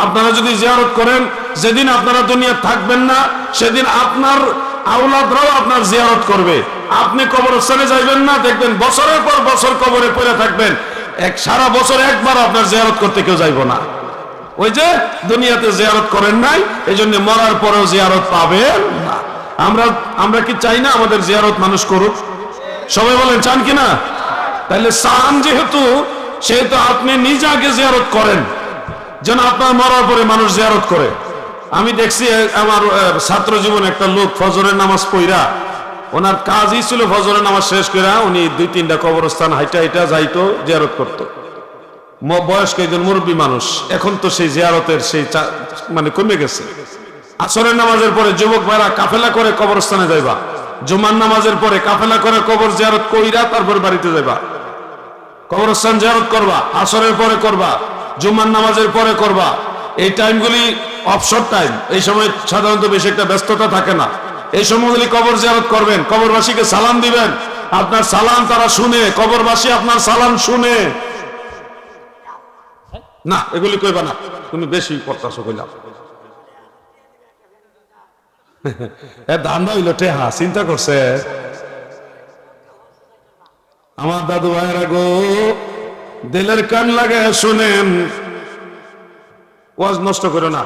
আপনারা যদি জিয়ারত করেন, যেদিন আপনারা দুনিয়া থাকবেন না সেদিন আপনার আওলাদরাও আপনার জিয়ারত করবে। আপনি কবরস্থানে যাইবেন না, দেখবেন বছরের পর বছর কবরে পড়ে থাকবেন, সারা বছর একবার আপনার জিয়ারত করতে কেউ যাইব না। ওই যে দুনিয়াতে জিয়ারত করেন নাই, এই জন্য মরার পরেও জিয়ারত পাবেন না। আমরা কি চাই না আমাদের জিয়ারত মানুষ করুক? সবাই বলেন চান কিনা? তাহলে চান যেহেতু, সেহেতু আপনি নিজে আগে জিয়ারত করেন, যেন আপনার মরার পরে মানুষ জিয়ারত করে। আমি দেখছি আমার ছাত্র জীবনে একটা লোক ফজরের নামাজ পড়া, ওনার কাজই ছিল ফজরের নামাজ শেষ করে উনি 2-3টা কবরস্থান হাইটা হাইটা যাইতো, জিয়ারত করতো। বয়স্ক একজন মুরব্বী মানুষ। এখন তো সেই জিয়ারতের সেই মানে কমে গেছে। আসরের নামাজের পরে যুবক ভাইরা কাফেলা করে কবরস্থানে যাইবা, জুমার নামাজের পরে কাফেলা করে কবর জিয়ারত কইরা তারপরে বাড়িতে যাইবা। কবরস্থান জিয়ারত করবা, আসরের পরে করবা, জুমার নামাজের পরে করবা। এই টাইমগুলি অবসর টাইম, এই সময় সাধারণত বেশি একটা ব্যস্ততা থাকে না। এই সময়গুলি কবর জিয়ারত করবেন, কবরবাসীকে সালাম দিবেন। আপনার সালাম তারা শুনে, কবরবাসী আপনার সালাম শুনে। না এগুলি কইবা না, তুমি বেশি করতেছো কইলাম। ধান্দা হইল টেহা, চিন্তা করছে আমার দাদু ভাইয়েরা গো, দিলের কান লাগে শুনেন। ওয়াজ নষ্ট করো না,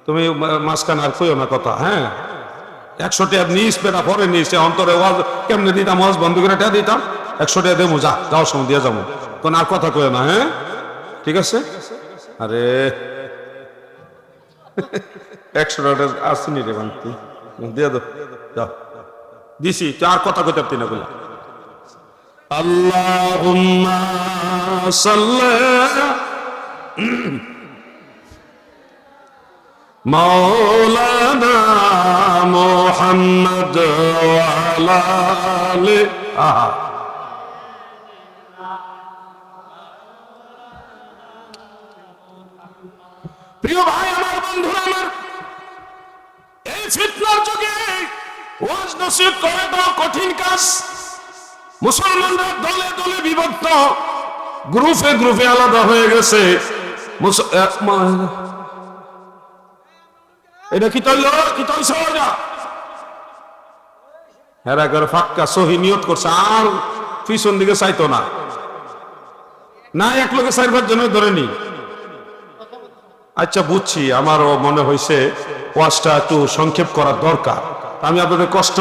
তুমি মাঝখান আর কইও না কথা। হ্যাঁ, 100 টাকা নিস পেটা পরে নিস, অন্তরে ওয়াজ কেমনে দিতাম, ওয়াজ বন্ধ করে টাকা দিতাম, 100 টাকা দেবো, যা যাওয়ার সময় দিয়ে যাবো, কোন আর কথা কইও না। হ্যাঁ ঠিক আছে। আরে 100 টাকা আসনি রে বান্তি, দিয়ে দো, যাও দিছি, আর কথা কইতে পারতি না বলে। আল্লাহুম্মা সাল্লি মাওলানা মুহাম্মদ ওয়া আলা আলি। প্রিয় ভাই আমার, বন্ধুরা আমার, এই ফিতনার যুগে ওয়াজ নসিহত করা তো কঠিন কাজ। মুসলমানরা দলে দলে বিভক্ত, গ্রুপে গ্রুপে আলাদা হয়ে গেছে। এটা কি তৈল কি তৈছ হেরা করে ফাক্কা সহি নিয়ত করছে, আর পিছন দিকে চাইতো না, না এক লোকে 4-5 জনের ধরে নি। আচ্ছা বুঝছি, আমারও মনে হয়েছে ওয়াজটা একটু সংক্ষেপ করার দরকার। আমি আপনাদের কষ্ট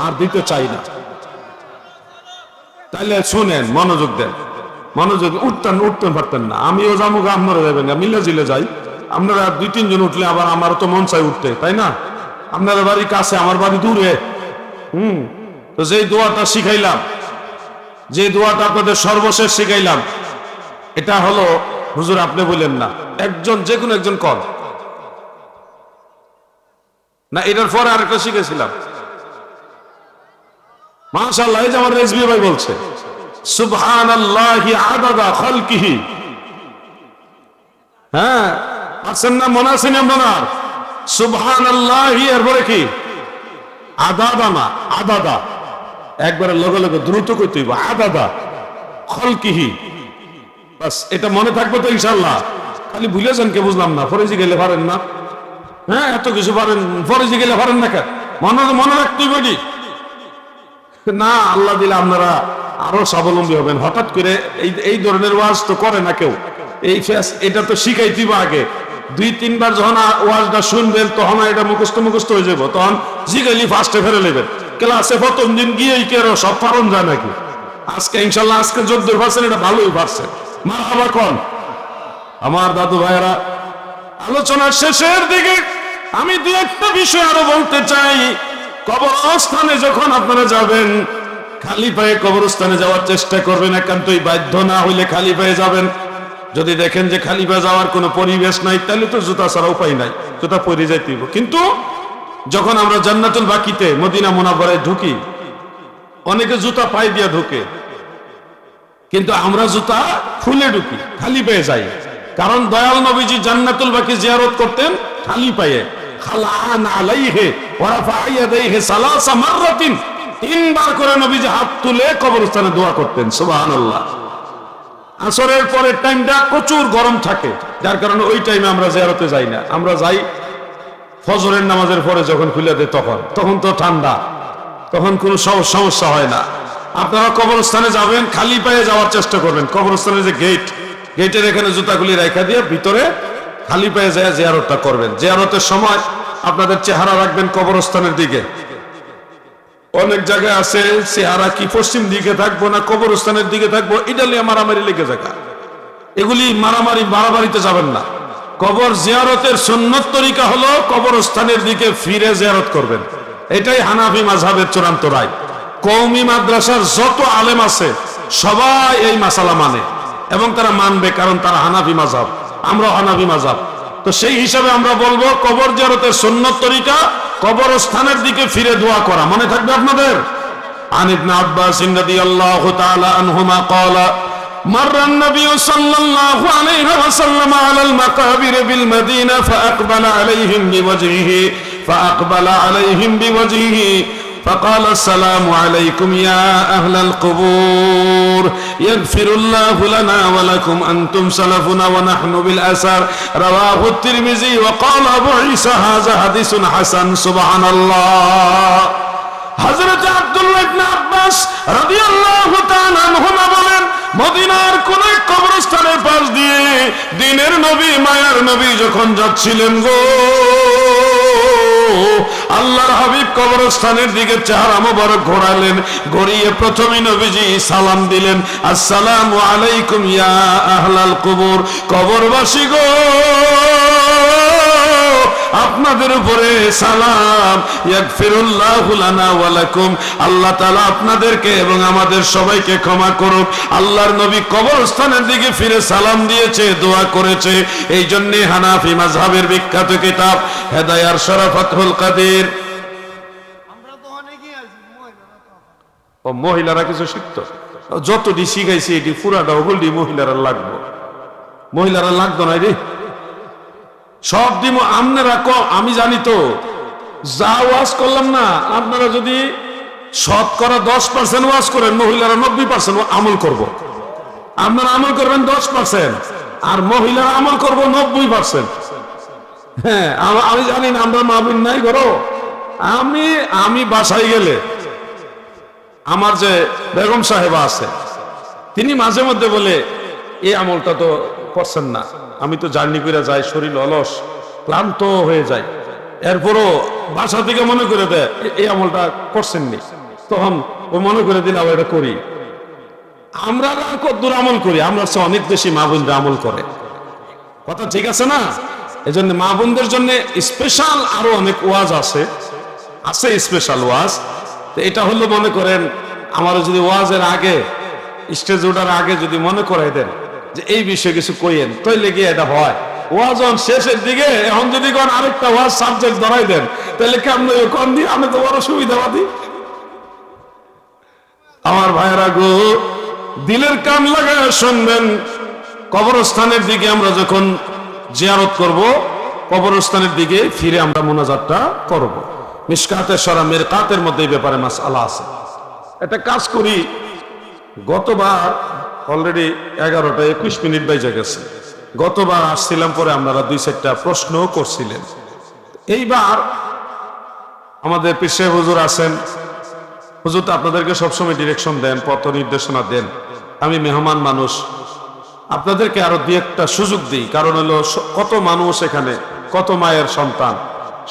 আর দিতে চাই না। তাইলে শুনেন, মনোযোগ দেন, মনোযোগ। উঠতেন পারতেন না, আমিও যাবো, আপনারা যাবেন, মিলে জিলে যাই। আপনারা 2-3 জন উঠলে আবার আমারও তো মন চাই উঠতে, তাই না? আপনাদের বাড়ি কাছে, আমার বাড়ি দূরে। তো যেই দোয়াটা শিখাইলাম, যে দোয়াটা আপনাদের সর্বশেষ শিখাইলাম, এটা হলো, হুজুর আপনি বললেন না, একজন যে কোনো একজন কর না, এটার পরে আরেকটা শিখেছিলাম। মাশাআল্লাহ, এই যে আমার রেজবি ভাই বলছে সুবহানাল্লাহি আদাদা খালকিহি। হ্যাঁ পারছেন না? মনে আছে না আপনার? সুবহানাল্লাহি এরপরে কি? আদাদা না, আদাদা, একবারে লগে লগে দ্রুত কইতে হইব। আদাদা খালকিহি, বাস এটা মনে থাকবে তো ইনশাআল্লাহ। খালি ভুলে যান কে, বুঝলাম না। ফরেজি গেলে পারেন না? হ্যাঁ এত কিছু পারেন, ফরেজি গেলে পারেন না কেন? মনে রাখতেই বলি না। আল্লাহ দিলে আপনারা আরো স্বাবলম্বী হবেন। হঠাৎ করে এই ধরনের ওয়াজ তো করে না কেউ। এই এটা তো শিখাই দিব আগে। 2-3 বার যখন ওয়াজটা শুনবেন, তখন এটা মুখস্থ হয়ে যাব। তখন জিগাইলি ফার্স্টে ফেরে নেবেন। ক্লাসে প্রথম দিন গিয়ে কেন সব পারন যায় নাকি? আজকে ইনশাল্লাহ, আজকে 14 পারছেন, এটা ভালোই পারছেন। মারহাবা কোন? আমার দাদু ভাইয়েরা, আলোচনার শেষের দিকে আমি দু একটা বিষয় আরো বলতে চাই। কবরস্থানে যখন আপনারা যাবেন, খালি পায়ে কবরস্থানে যাওয়ার চেষ্টা করবেন, একান্তই বাধ্য না হইলে খালি পায়ে যাবেন। যদি দেখেন যে খালি পায়ে যাওয়ার কোনো পরিবেশ নাই, তাহলে তো জুতা ছাড়া উপায় নাই, জুতা পরে যাইতে হইব। কিন্তু যখন আমরা জান্নাতুল বাকিতে মদিনা মুনাওয়ারায় ঢুকি, অনেকে জুতা পায়ে দিয়ে ঢুকে, কিন্তু আমরা জুতা খুলে ঢুকি, খালি পায়ে যাই। কারণ দয়াল নবীজি জান্নাতুল বাকি জিয়ারত করতেন খালি পায়ে। খালান আলাইহি ওয়া রাফা ইয়াদাইহি সালাসা মাররাতিন, তিনবার করে নবীজি হাত তুলে কবরস্থানে দোয়া করতেন। সুবহানাল্লাহ। আসরের পরের টাইমটা প্রচুর গরম থাকে, যার কারণে ওই টাইমে আমরা জিয়ারতে যাই না। আমরা যাই ফজরের নামাজের পরে, যখন খুলে দেয় তখন তো ঠান্ডা, তখন কোনো সমস্যা হয় না। আপনারা কবরস্থানে যাবেন, খালি পায়ে যাওয়ার চেষ্টা করবেন। কবরস্থানের যে গেটের এখানে জুতাগুলি রেখা দিয়ে ভিতরে খালি পায়ে যায় জিয়ারতটা করবেন। জিয়ারতের সময় আপনাদের চেহারা রাখবেন কবরস্থানের দিকে। অনেক জায়গায় আছে চেহারা কি পশ্চিম দিকে থাকবো না কবরস্থানের দিকে থাকবো, এটা নিয়ে মারামারি লেগে জায়গা। এগুলি মারামারিতে যাবেন না। কবর জিয়ারতের সুন্নত তরিকা হলো কবরস্থানের দিকে ফিরে জিয়ারত করবেন। এটাই হানাফি মাযহাবের চূড়ান্ত রায়। কওমি মাদ্রাসার যত আলেম আছে সবাই এই মাসালা মানে, এবং তারা মানবে, কারণ তারা হানাফি মাযহাব, আমরা হানাফি মাযহাব। তো সেই হিসাবে আমরা বলবো কবর জিয়ারতের সুন্নত তরিকা কবরস্থানের দিকে ফিরে দোয়া করা। মনে থাকবে আপনাদের? আন ইবনে আব্বাস রাদিয়াল্লাহু তাআলা আনহুমা ক্বালা مر النبي صلى الله عليه وسلم على المقابر بالمدينة فأقبل عليهم بوجهه فقال السلام عليكم يا أهل القبور يغفر الله لنا ولكم أنتم سلفنا ونحن بالأثر رواه الترمذي وقال أبو عيسى هذا حديث حسن سبحان الله হযরত আব্দুল্লাহ ইবনে আব্বাস রাদিয়াল্লাহু তাআলা আনহুমা বলেন, মদিনার কোন এক কবরস্থানের পাশ দিয়ে দ্বীনের নবী, মায়ার নবী যখন যাচ্ছিলেন গো, আল্লাহর হাবিব কবরস্থানের দিকে চেহারা মোবারক ঘোরালেন। ঘুরিয়ে প্রথমে নবীজি সালাম দিলেন, আসসালামু আলাইকুম ইয়া আহলাল কুবুর, কবরবাসী গো আপনাদের উপরে সালাম। ইয়াগফিরুল্লাহু লানা ওয়া লাকুম, আল্লাহ তাআলা আপনাদেরকে এবং আমাদের সবাইকে ক্ষমা করুক। আল্লাহর নবী কবরস্থানের দিকে ফিরে সালাম দিয়েছে, দোয়া করেছে। এই জন্য হানাফি মাযহাবের বিখ্যাত কিতাব হেদায়ার শরাফাতুল কাদির। আমরা তো অনেকেই আছি মহিলারা কিছু শিখতো, যত ডি শিখাইছে এটি পুরাটা ওগুলি মহিলারা লাগবে, মহিলারা লাগতো না রে সব দিব। আপনারা আমি জানি তো, যা ওয়াজ করলাম না, আপনারা যদি শতকরা 10% ওয়াজ করেন, মহিলারা 90% আমল করব। আপনারা আমল করবেন 10%, আর মহিলারা আমল করব 90%। হ্যাঁ, আমি জানি না আমরা মাহবিন নাই করো। আমি বাসায় গেলে আমার যে বেগম সাহেবা আছে, তিনি মাঝে মধ্যে বলে এই আমলটা তো করছেন না, আমি তো জার্নি করে যাই, শরীর অলস ক্লান্ত হয়ে যায়, এরপরও বাসা থেকে মনে করে দেয় এই আমলটা করছেননি, তখন ও মনে করে দিন আবার এটা করি। আমরা কতদূর আমল করি? আমরা অনেক বেশি মা বোনরা আমল করে, কথা ঠিক আছে না? এই জন্য মা বোনদের জন্য স্পেশাল আরো অনেক ওয়াজ আছে স্পেশাল ওয়াজ। তো এটা হলো, মনে করেন আমার যদি ওয়াজের আগে, স্টেজ ওঠার আগে যদি মনে করাই দেন যে এই বিষয়ে কিছু কইেন, তাইলে গিয়ে এটা হয়। ওয়াজ শেষের দিকে এখন যদি কোন আরেকটা ওয়াজ সাবজেক্ট ধরাই দেন, তাহলে কেমন কোন দিয়ে আমি তো বড় সুবিধাবাদী। আমার ভাইয়েরা গো, দিলের কান লাগায় শুনবেন, কবরস্থানের দিকে আমরা যখন জিয়ারত করব, কবরস্থানের দিকে ফিরে আমরা মুনাজাতটা করব। মিশকাতে সরা মিরকাতের মধ্যে এই ব্যাপারে মাসআলা আছে। একটা কাজ করি, গতবার অলরেডি 11:21 বেজে গেছে। গতবার আসছিলাম, পরে আপনারা 2-4টা প্রশ্নও করছিলেন। এইবার আমাদের পীর সাহেব হুজুর আছেন, হুজুর তো আপনাদেরকে সবসময় ডিরেকশন দেন, পথ নির্দেশনা দেন। আমি মেহমান মানুষ, আপনাদেরকে আরো 2-1টা সুযোগ দিই। কারণ হলো কত মানুষ এখানে, কত মায়ের সন্তান,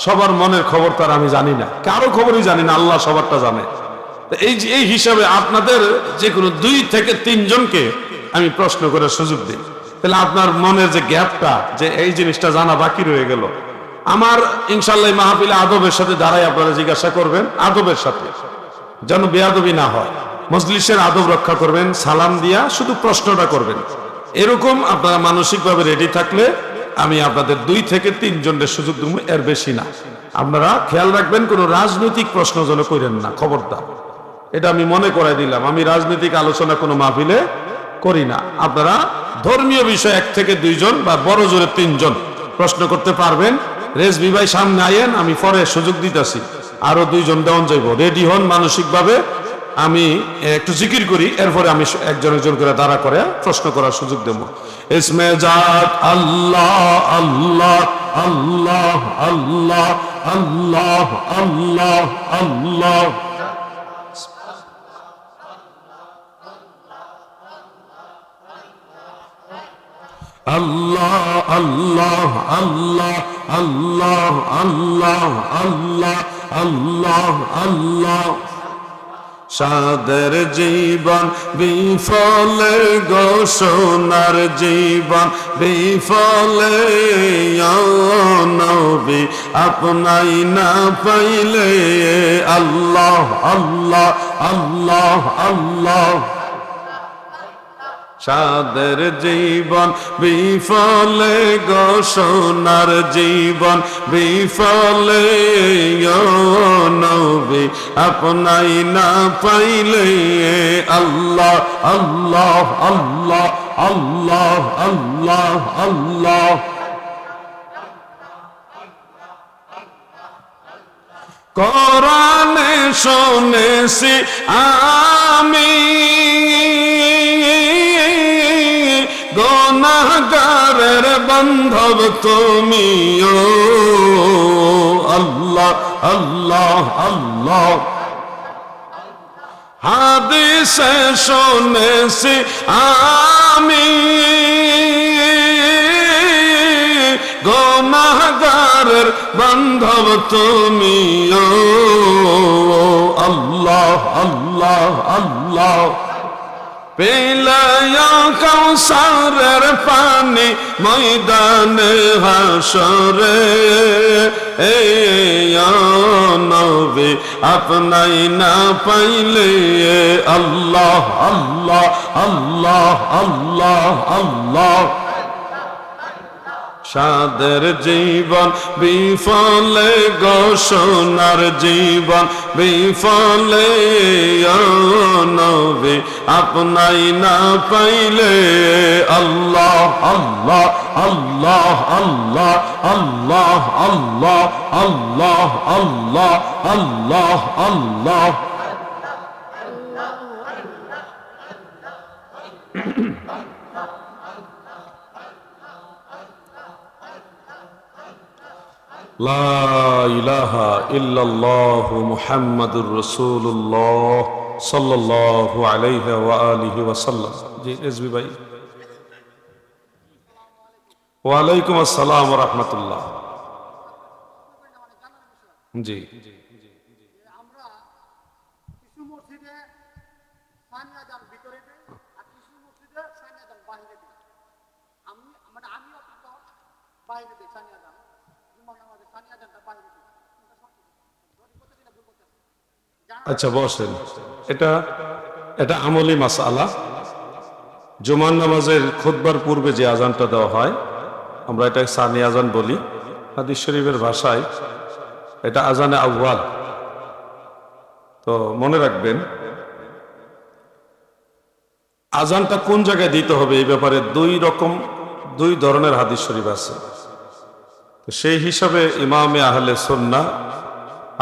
সবার মনের খবর তার আমি জানি না, কারো খবরই জানি না, আল্লাহ সবারটা জানে। এই হিসাবে আপনাদের যে কোনো 2 থেকে 3 জনকে আমি প্রশ্ন করে সুযোগ দিই। তাহলে আপনার মনের যে গ্যাপটা, যে এই জিনিসটা জানা বাকি রয়ে গেল, আমার ইনশাআল্লাহ মাহফিলে আদবের সাথে দাঁড়াই আপনারা জিজ্ঞাসা করবেন, আদবের সাথে, যেন বেয়াদবি না হয়, মজলিসের আদব রক্ষা করবেন, সালাম দিয়া শুধু প্রশ্নটা করবেন। এরকম আপনারা মানসিকভাবে রেডি থাকলে আমি আপনাদের 2 থেকে 3 জনের সুযোগ দেব, এর বেশি না। আপনারা খেয়াল রাখবেন, কোনো রাজনৈতিক প্রশ্ন যেন করেন না, খবরদার। এটা আমি মনে করাই দিলাম, আমি রাজনৈতিক আলোচনা কোনো মাহফিলে করি না। আপনারা ধর্মীয় বিষয় 1 থেকে 2 জন বা বড় জোরে 3 জন প্রশ্ন করতে পারবেন। রেজবি ভাই সামনে আয়েন, আমি পরে সুযোগ দিতেছি, আরো 2 জন দেওয়ান যাইব। রেডি হন মানসিকভাবে, আমি একটু জিকির করি, এরপরে আমি একজন একজন করে দাঁড়া করে প্রশ্ন করার সুযোগ দেব। ইসমে জাত আল্লাহ আল্লাহ আল্লাহ আল্লাহ আল্লাহ আল্লাহ আল্লাহ। আল্লাহ আল্লাহ আল্লাহ আল্লাহ আল্লাহ আল্লাহ আল্লাহ আল্লাহ। সাদের জীবন বিফলে গো সোনার জীবন বিফলে, নবী আপনাই না পাইলে। আল্লাহ আল্লাহ আল্লাহ আল্লাহ। সাদের জীবন বিফলে গো সোনার জীবন বিফলে, নবী আপনাই না পাইলে। আল্লাহ আল্লাহ আল্লাহ আল্লাহ আল্লাহ আল্লাহ। কোরআনে শুনেছি আমি গুনাহগারের বান্ধব তুমিও। আল্লাহ আল্লাহ আল্লাহ। হাদিসে শুনেছি আমি গুনাহগারের বান্ধব তুমিও। আল্লাহ আল্লাহ আল্লাহ। পিলায়া কাউসারের পানি ময়দানে হাসরে, নবী আপনাই না পাইলে। আল্লাহ আল্লাহ আল্লাহ আল্লাহ আল্লাহ। সাদের জীবন বিফলে গো সোনার জীবন বিফলে, নবী আপনাই না পাইলে। আল্লাহ আল্লাহ আল্লাহ আল্লাহ আল্লাহ আল্লাহ আল্লাহ আল্লাহ আল্লাহ আল্লাহ। লা ইলাহা ইল্লাল্লাহু মুহাম্মাদুর রাসূলুল্লাহ সাল্লাল্লাহু আলাইহি ওয়া আলিহি ওয়া সাল্লাম। জি এসবি ভাই। ওয়া আলাইকুম আসসালাম ওয়া রাহমাতুল্লাহ। জি আমরা কিছু মসজিদে সানিয়া দান ভিতরে দেই আর কিছু মসজিদে সানিয়া দান বাইরে দেই। আমি অন্তত বাইরে দেই সানিয়া দান, জুমার নামাজে সানিয়া দানটা বাইরে দেই। আচ্ছা বসেন, এটা এটা আমলি মাসআলা। জুমার নামাজের খুতবার পূর্বে যে আজানটা দেওয়া হয়, আমরা এটা সানি আজান বলি। হাদিস শরীফের ভাষায় এটা আজানে আউয়াল। তো মনে রাখবেন, আজানটা কোন জায়গায় দিতে হবে এই ব্যাপারে দুই ধরনের হাদিস শরীফ আছে। তো সেই হিসাবে ইমামে আহলে সুন্নাহ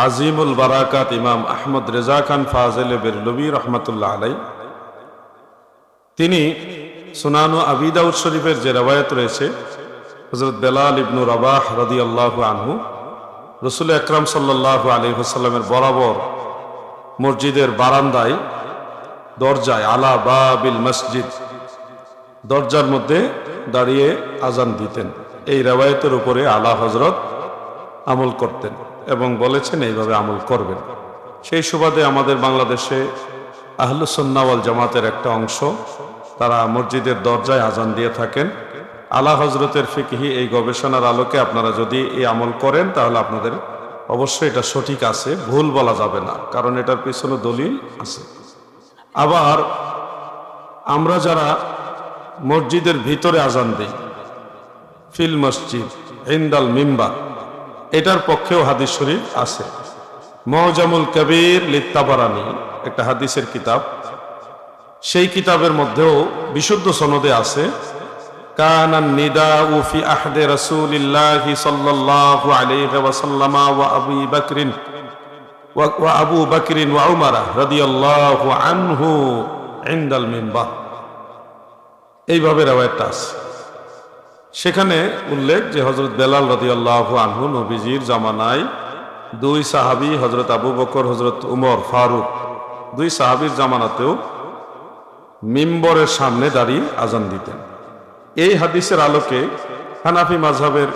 আজিমুল বারাকাত ইমাম আহমদ রেজা খান ফাজিল বেরলভী রহমাতুল্লাহ আলাই, তিনি সুনানু আবি দাউদ শরীফের যে রওয়ায়াত রয়েছে, হযরত বেলাল ইবনু রাবাহ রাদিয়াল্লাহু আনহু রাসূল আকরাম সাল্লাল্লাহু আলাইহি ওয়াসাল্লামের বরাবর মসজিদের বারান্দায় দরজায় আলা বাবিল মসজিদ, দরজার মধ্যে দাঁড়িয়ে আজান দিতেন। এই রওয়ায়াতের উপরে আলা হযরত আমল করতেন এবং বলেছেন এইভাবে আমল করবেন। সেই সুবাদে আমাদের বাংলাদেশে আহলুস সুন্নাহ ওয়াল জামাতের একটা অংশ, তারা মসজিদের দরজায় আজান দিয়ে থাকেন। আলা হজরতের ফিকহি এই গবেষণার আলোকে আপনারা যদি এই আমল করেন তাহলে আপনাদের অবশ্যই এটা সঠিক আছে, ভুল বলা যাবে না, কারণ এটার পিছনে দলিল আছে। আবার আমরা যারা মসজিদের ভিতরে আজান দিই, ফিল মসজিদ ইনদাল মিম্বার, এটার পক্ষেও হাদিস শরীফ আছে। মুআজামুল কবির লিত্তাবারানী একটা হাদিসের কিতাব, সেই কিতাবের মধ্যেও বিশুদ্ধ সনদে আছে কানান নিদাউ ফি আহদে রাসূলিল্লাহি সাল্লাল্লাহু আলাইহি ওয়াসাল্লাম ওয়া আবু বকরিন ওয়া উমর রাদিয়াল্লাহু আনহু ইনদাল মিম্বার, এইভাবে রওয়ায়াতটা আছে। সেখানে উল্লেখ যে হযরত বেলাল রাদিয়াল্লাহু আনহু নবীজির জামানায় দুই সাহাবী হযরত আবু বকর হযরত উমর ফারুক, দুই সাহাবীর জামানাতেও মিম্বরের সামনে দাঁড়িয়ে আজান দিতেন। এই হাদিসের আলোকে হানাফি মাযহাবের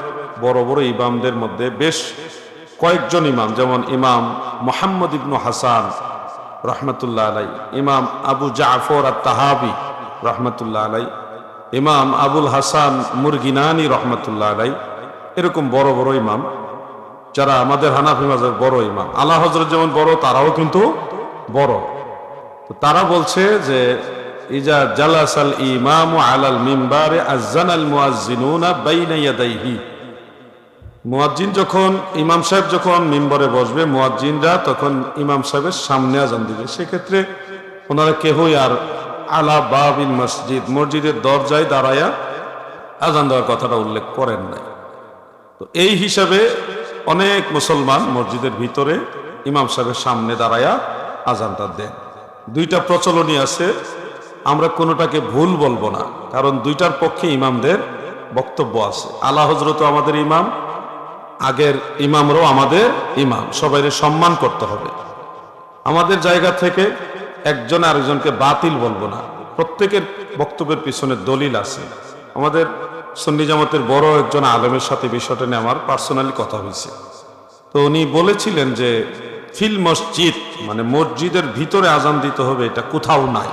বড় বড় ইমামদের মধ্যে বেশ কয়েকজন ইমাম, যেমন ইমাম মুহাম্মদ ইবনু হাসান রহমতুল্লাহ আলাই, ইমাম আবু জাফর আত-তাহাবি রহমতুল্লাহ আলাই, ইমাম আবুল হাসান মুরগিনানি রহমতুল্লাহ আলাই, এরকম বড় বড় ইমাম যারা আমাদের হানাফি মাযহাবের বড় ইমাম, আলা হযরত যেমন বড় তারাও কিন্তু বড়। তো তারা বলছে যে ইজা জালাসাল ইমামু আলাল মিম্বারে আযানাল মুয়াজ্জিনুনা বাইনা ইয়াদাইহি, মুয়াজ্জিন যখন ইমাম সাহেব যখন মিম্বরে বসবে, মুয়াজ্জিনরা তখন ইমাম সাহেবের সামনে আজান দিবে। সেক্ষেত্রে ওনারা কেহই আর আলা বাবিল মসজিদ, মসজিদের দরজায় দাঁড়ায়া আজান দেওয়ার কথাটা উল্লেখ করেন নাই। তো এই হিসাবে অনেক মুসলমান মসজিদের ভিতরে ইমাম সাহেবের সামনে দাঁড়ায়া আজানটা দেন। দুইটা প্রচলনই আছে, আমরা কোনোটাকে ভুল বলবো না, কারণ দুইটার পক্ষে ইমামদের বক্তব্য আছে। আলা হযরত আমাদের ইমাম, আগের ইমামরাও আমাদের ইমাম, সবাইকে সম্মান করতে হবে। আমাদের জায়গা থেকে একজন আরেকজনকে বাতিল বলবো না, প্রত্যেকের বক্তব্যের পিছনে দলিল আছে। আমাদের সুন্নি জামাতের বড় একজন আলেমের সাথে বিষয়টা নিয়ে আমার পার্সোনালি কথা হয়েছে। তো উনি বলেছিলেন যে ফিল মসজিদ মানে মসজিদের ভিতরে আজান দিতে হবে, এটা কোথাও নাই।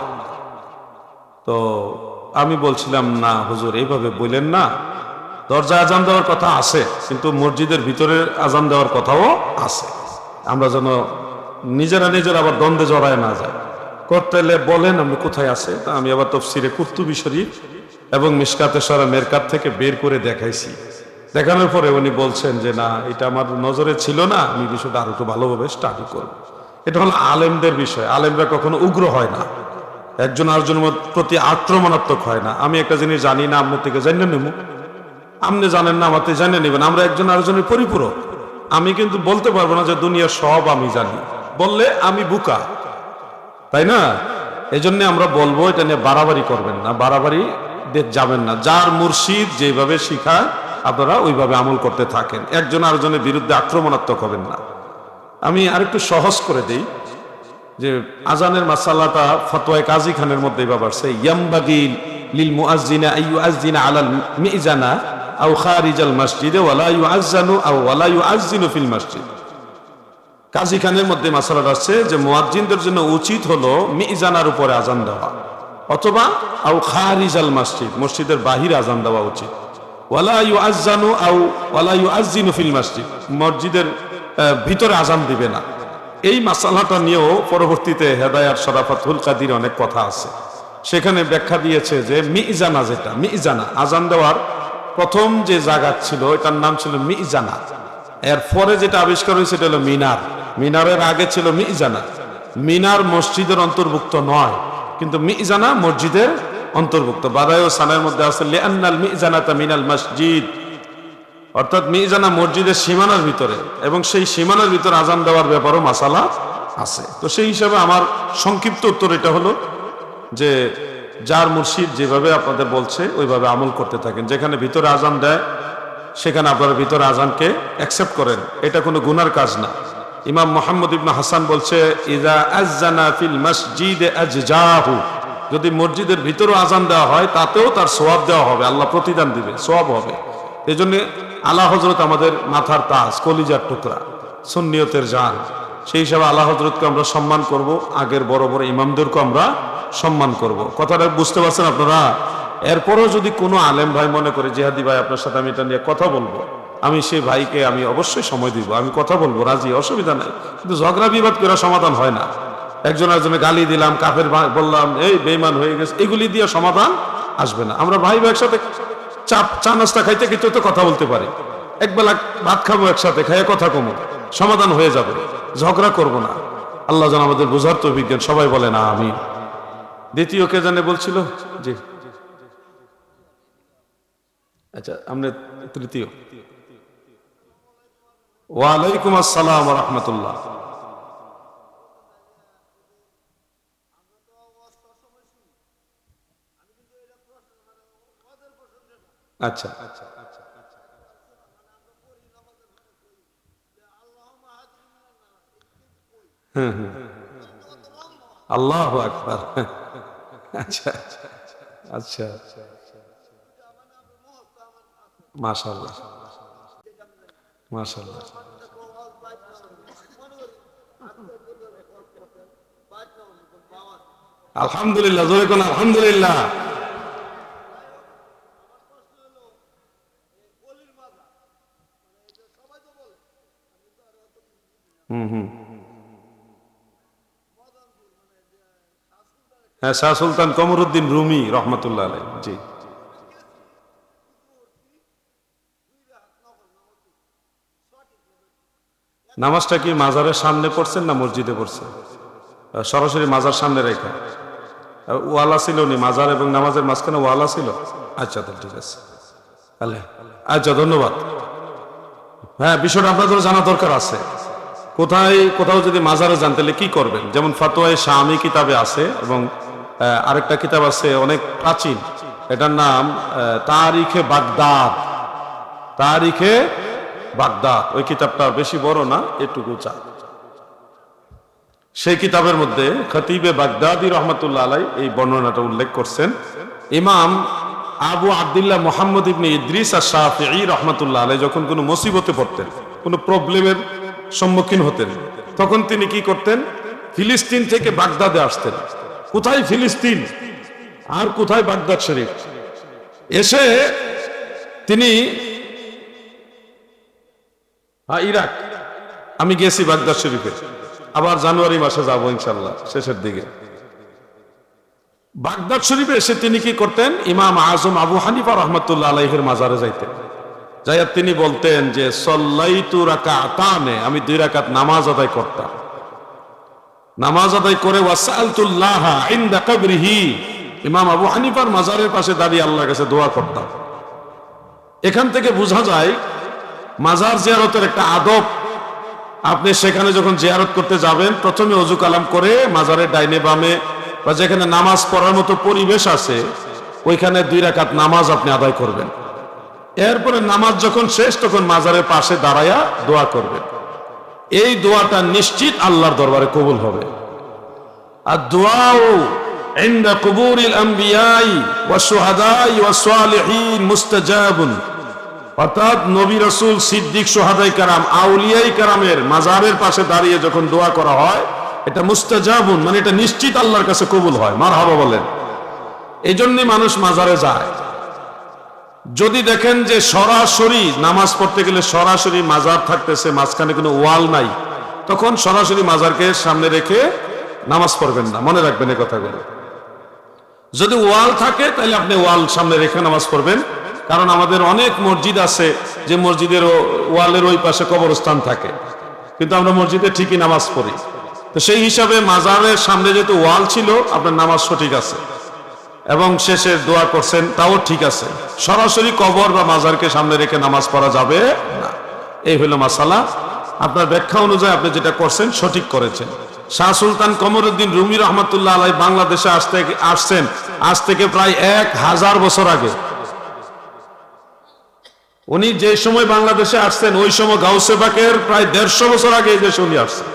তো আমি বলছিলাম না হুজুর এইভাবে বললেন না, দরজা আজান দেওয়ার কথা আছে, কিন্তু মসজিদের ভিতরে আজান দেওয়ার কথাও আছে। আমরা যেন নিজেরা আবার দ্বন্দ্বে জড়ায় না যায়। করতে হলে বলেন আপনি কোথায় আছে। তা আমি আবার তাফসিরে কুরতুবী শরীফ এবং মিশকাতে শরা মেরকাত থেকে বের করে দেখাইছি। দেখানোর পরে উনি বলছেন যে না, এটা আমার নজরে ছিল না, আমি বিষয়টা আরো একটু ভালোভাবে স্টাডি করব। এটা হলো আলেমদের বিষয়, আলেমরা কখনো উগ্র হয় না, একজন আরেকজনের প্রতি আক্রমণাত্মক হয় না। আমি একটা জিনিস জানি না, আপনার থেকে জানিয়ে নেব, আপনি জানেন না, আমার থেকে জানিয়ে নেবেন, আমরা একজন আরেকজনের পরিপূরক। আমি কিন্তু বলতে পারবো না যে দুনিয়ার সব আমি জানি, বললে আমি বুকা, তাই না? এই জন্য আমরা বলবো এটা নিয়ে বাড়াবাড়ি করবেন না, বাড়াবাড়ি যাবেন না। যার মুর্শিদ যেভাবে শিখায় আপনারা ওইভাবে আমল করতে থাকেন, একজন আরেকজনের বিরুদ্ধে আক্রমণাত্মক হবেন না। আমি আরেকটু সহজ করে দেই যে আজানের মাসালাটা ফতোয়ায়ে কাজী খানের মধ্যে এভাবে আসছে, ইয়ামবাগি লিল মুআজ্জিনা আইয়ুআজ্জিনা আলাল মিজানা আও খারিজাল মসজিদে ওয়ালা ইউআজ্জানু আও ওয়ালা ইউআজ্জিনু ফিল মসজিদ। কাজী খানের মধ্যে মাসালাটা আসছে যে মুয়াজ্জিনদের জন্য উচিত হলো মিজানার উপরে আজান দেওয়া, অথবা আও খারিজাল মসজিদ, মসজিদের বাহিরে আজান দেওয়া উচিত। ওয়ালা ইউআজ্জানু আও ওয়ালা ইউআজ্জিনু ফিল মসজিদ, মসজিদের ভিতরে আজান দিবে না। এই মাসালাটা নিয়েও পরবর্তীতে হেদায়াত শরাফাতুল কাদির অনেক কথা আছে, সেখানে ব্যাখ্যা দিয়েছে যে মিজানা, যেটা মিজানা আজান দেওয়ার প্রথম যে জায়গা ছিল এটার নাম ছিল মিজানা, এর পরে যেটা আবিষ্কার হয়েছে এটা হলো মিনার। মিনারের আগে ছিল মিজানা। মিনার মসজিদের অন্তর্ভুক্ত নয়, কিন্তু মিজানা মসজিদের অন্তর্ভুক্ত। বাদায়ে সানের মধ্যে আছে লিআন্নাল মিজানাতা মিনাল মসজিদ, অর্থাৎ মিজানা মসজিদের সীমানার ভিতরে, এবং সেই সীমানার ভিতরে আজান দেওয়ার ব্যাপারও মাসালা আছে। তো সেই হিসাবে আমার সংক্ষিপ্ত উত্তর এটা হলো যে যার মুর্শিদ যেভাবে আপনাদের বলছে ওইভাবে আমল করতে থাকেন। যেখানে ভিতরে আজান দেয় সেখানে আপনারা ভিতরে আজানকে অ্যাকসেপ্ট করেন, এটা কোনো গুনার কাজ না। ইমাম মুহাম্মদ ইবনে হাসান বলছে ইজা আযানা ফিল মসজিদে আজজাহু, যদি মসজিদের ভিতরে আজান দেওয়া হয় তাতেও তার সওয়াব দেওয়া হবে, আল্লাহ প্রতিদান দিবে, সওয়াব হবে। এই জন্য আলা হযরত আমাদের মাথার তাজ, কলিজার টুকরা, সুন্নিয়তের জান, সেই হিসাবে আলা হযরতকে আমরা সম্মান করব, আগের বড় বড় ইমামদেরকে আমরা সম্মান করব। কথাটা বুঝতে পারছেন আপনারা? এরপরেও যদি কোনো আলেম ভাই মনে করে জিহাদি ভাই আপনার সাথে আমি এটা নিয়ে কথা বলবো, আমি সেই ভাইকে আমি অবশ্যই সময় দিব, আমি কথা বলবো, রাজি, অসুবিধা নাই। কিন্তু ঝগড়া বিবাদ করে সমাধান হয় না। একজন একজনে গালি দিলাম, কাফের বললাম, এই বেঈমান হয়ে গেছে, এগুলি দিয়ে সমাধান আসবে না। আমরা ভাই একসাথে চা নাস্তা খাইতে খেতে তো কথা বলতে পারি, একবেলা ভাত খাবো একসাথে, খাইয়ে কথা কমো, সমাধান হয়ে যাবে, ঝগড়া করব না। আল্লাহ যেন আমাদের বোঝার তৌফিক দেন, সবাই বলে না আমি। দ্বিতীয় কে জানে বলছিল? জি, আচ্ছা, আমরা তৃতীয়। ওয়ালাইকুম আসসালাম ওয়া রাহমাতুল্লাহ। আচ্ছা, আল্লাহু আকবার। আচ্ছা আচ্ছা, মাশাআল্লাহ মাশাআল্লাহ। আলহামদুলিল্লাহ, জোরে কোন আলহামদুলিল্লাহ। হ্যাঁ, শাহ সুলতান কমরউদ্দিন রুমি রহমতুল্লাহ আলাইহি। জি, নামাজটা কি মাজারের সামনে পড়ছেন না মসজিদে পড়ছেন? সরাসরি মাজার সামনে রেখে ওয়ালা ছিল নি, মাজার এবং নামাজের মাঝখানে ওয়ালা ছিল? আচ্ছা, তো ঠিক আছে, তাহলে আচ্ছা, ধন্যবাদ। হ্যাঁ, বিষয়টা আপনাদের জানা দরকার আছে। কোথাও যদি মাজারে যান তাহলে কি করবেন? যেমন ফাতোয়ায়ে শামি কিতাবে আছে, এবং আরেকটা কিতাব আছে অনেক প্রাচীন, এটার নাম তারিখে বাগদাদ। তারিখে বাগদাদ, ওই কিতাবটা বেশি বড় না, একটু উঁচা। সেই কিতাবের মধ্যে খতিবে বাগদাদি রহমতুল্লাহ আলাই এই বর্ণনাটা উল্লেখ করছেন। ইমাম আবু আব্দুল্লাহ মুহাম্মদ ইবনে ইদ্রিস আশ-শাফিঈ রহমতুল্লাহ আলাই যখন কোনো মুসিবতে পড়তেন, কোনো প্রবলেমের সম্মুখীন হতেন, তখন তিনি কি করতেন? ফিলিস্তিন থেকে বাগদাদে আসতেন। কোথায় ফিলিস্তিন আর কোথায় বাগদাদ শরীফ, এসে তিনি ইরাক, আমি গেছি বাগদাদ শরীফে, আবার জানুয়ারি মাসে যাবো ইনশাল্লাহ শেষের দিকে। বাগদাদ শরীফে এসে তিনি কি করতেন? ইমাম আজম আবু হানিফা রহমতুল্লাহ আলাইহির মাজারে যাইতেন। যাইয়া তিনি বলতেন যে সাল্লাইতু রাকাতানে, আমি 2 রাকাত নামাজ আদায় করতাম। নামাজ আদায় করে ওয়াসালতুল্লাহ ইনদা কবরিহি, ইমাম আবু হানিফার মাজারের পাশে দাঁড়িয়ে আল্লাহর কাছে দোয়া করতাম। এখান থেকে বোঝা যায় মাজার জিয়ারতের একটা আদব। আপনি সেখানে যখন জিয়ারত করতে যাবেন, প্রথমে ওযু কালাম করে মাজারের ডাইনে বামে বা যেখানে নামাজ পড়ার মতো পরিবেশ আছে, ওইখানে 2 রাকাত নামাজ আপনি আদায় করবেন। এরপরে নামাজ যখন শেষ, তখন মাজারের পাশে দাঁড়ায়া দোয়া করবেন। এই দোয়াটা নিশ্চিত আল্লাহর দরবারে কবুল হবে। আর দোয়াও ইনদা কুবুরিল আমবিয়াই ওয়াস শুহাদাই ওয়াস সালিহিন মুস্তাজাবুন, অর্থাৎ নবী রাসূল, সিদ্দিক, শুহাদাই কারাম, আউলিয়াই কারামের মাজারের পাশে দাঁড়িয়ে যখন দোয়া করা হয়, এটা মুস্তাজাবুন, মানে এটা নিশ্চিত আল্লাহর কাছে কবুল হয়। মারহাবা বলেন। এই জন্যই মানুষ মাজারে যায়। যদি দেখেন যে সরাসরি নামাজ পড়তে গেলে সরাসরি মাজার থাকতেছে, মাঝখানে কোনো ওয়াল নাই, তখন সরাসরি মাজারকে সামনে রেখে নামাজ পড়বেন না, মনে রাখবেন এই কথাগুলো। যদি ওয়াল থাকে তাহলে আপনি ওয়াল সামনে রেখে নামাজ পড়বেন। কারণ আমাদের অনেক মসজিদ আছে যে মসজিদের ওয়ালের ওই পাশে কবরস্থান থাকে, কিন্তু আমরা মসজিদে ঠিকই নামাজ পড়ি। তো সেই হিসাবে মাজারের সামনে যেহেতু ওয়াল ছিল, আপনার নামাজ সঠিক আছে এবং শেষে দোয়া করছেন, তাও ঠিক আছে। সরাসরি কবর বা মাজারকে সামনে রেখে নামাজ পড়া যাবে না। এই হলো মাসালা। আপনার ব্যাখ্যা অনুযায়ী আপনি যেটা করছেন সঠিক করেছেন। শাহ সুলতান কমরউদ্দিন রুমি রহমতুল্লাহ আলাই বাংলাদেশে আসছেন আজ থেকে প্রায় 1000 বছর আগে। উনি যে সময় বাংলাদেশে আসছেন, ওই সময় গাউসে পাকের প্রায় 150 বছর আগে এই দেশে উনি আসছেন।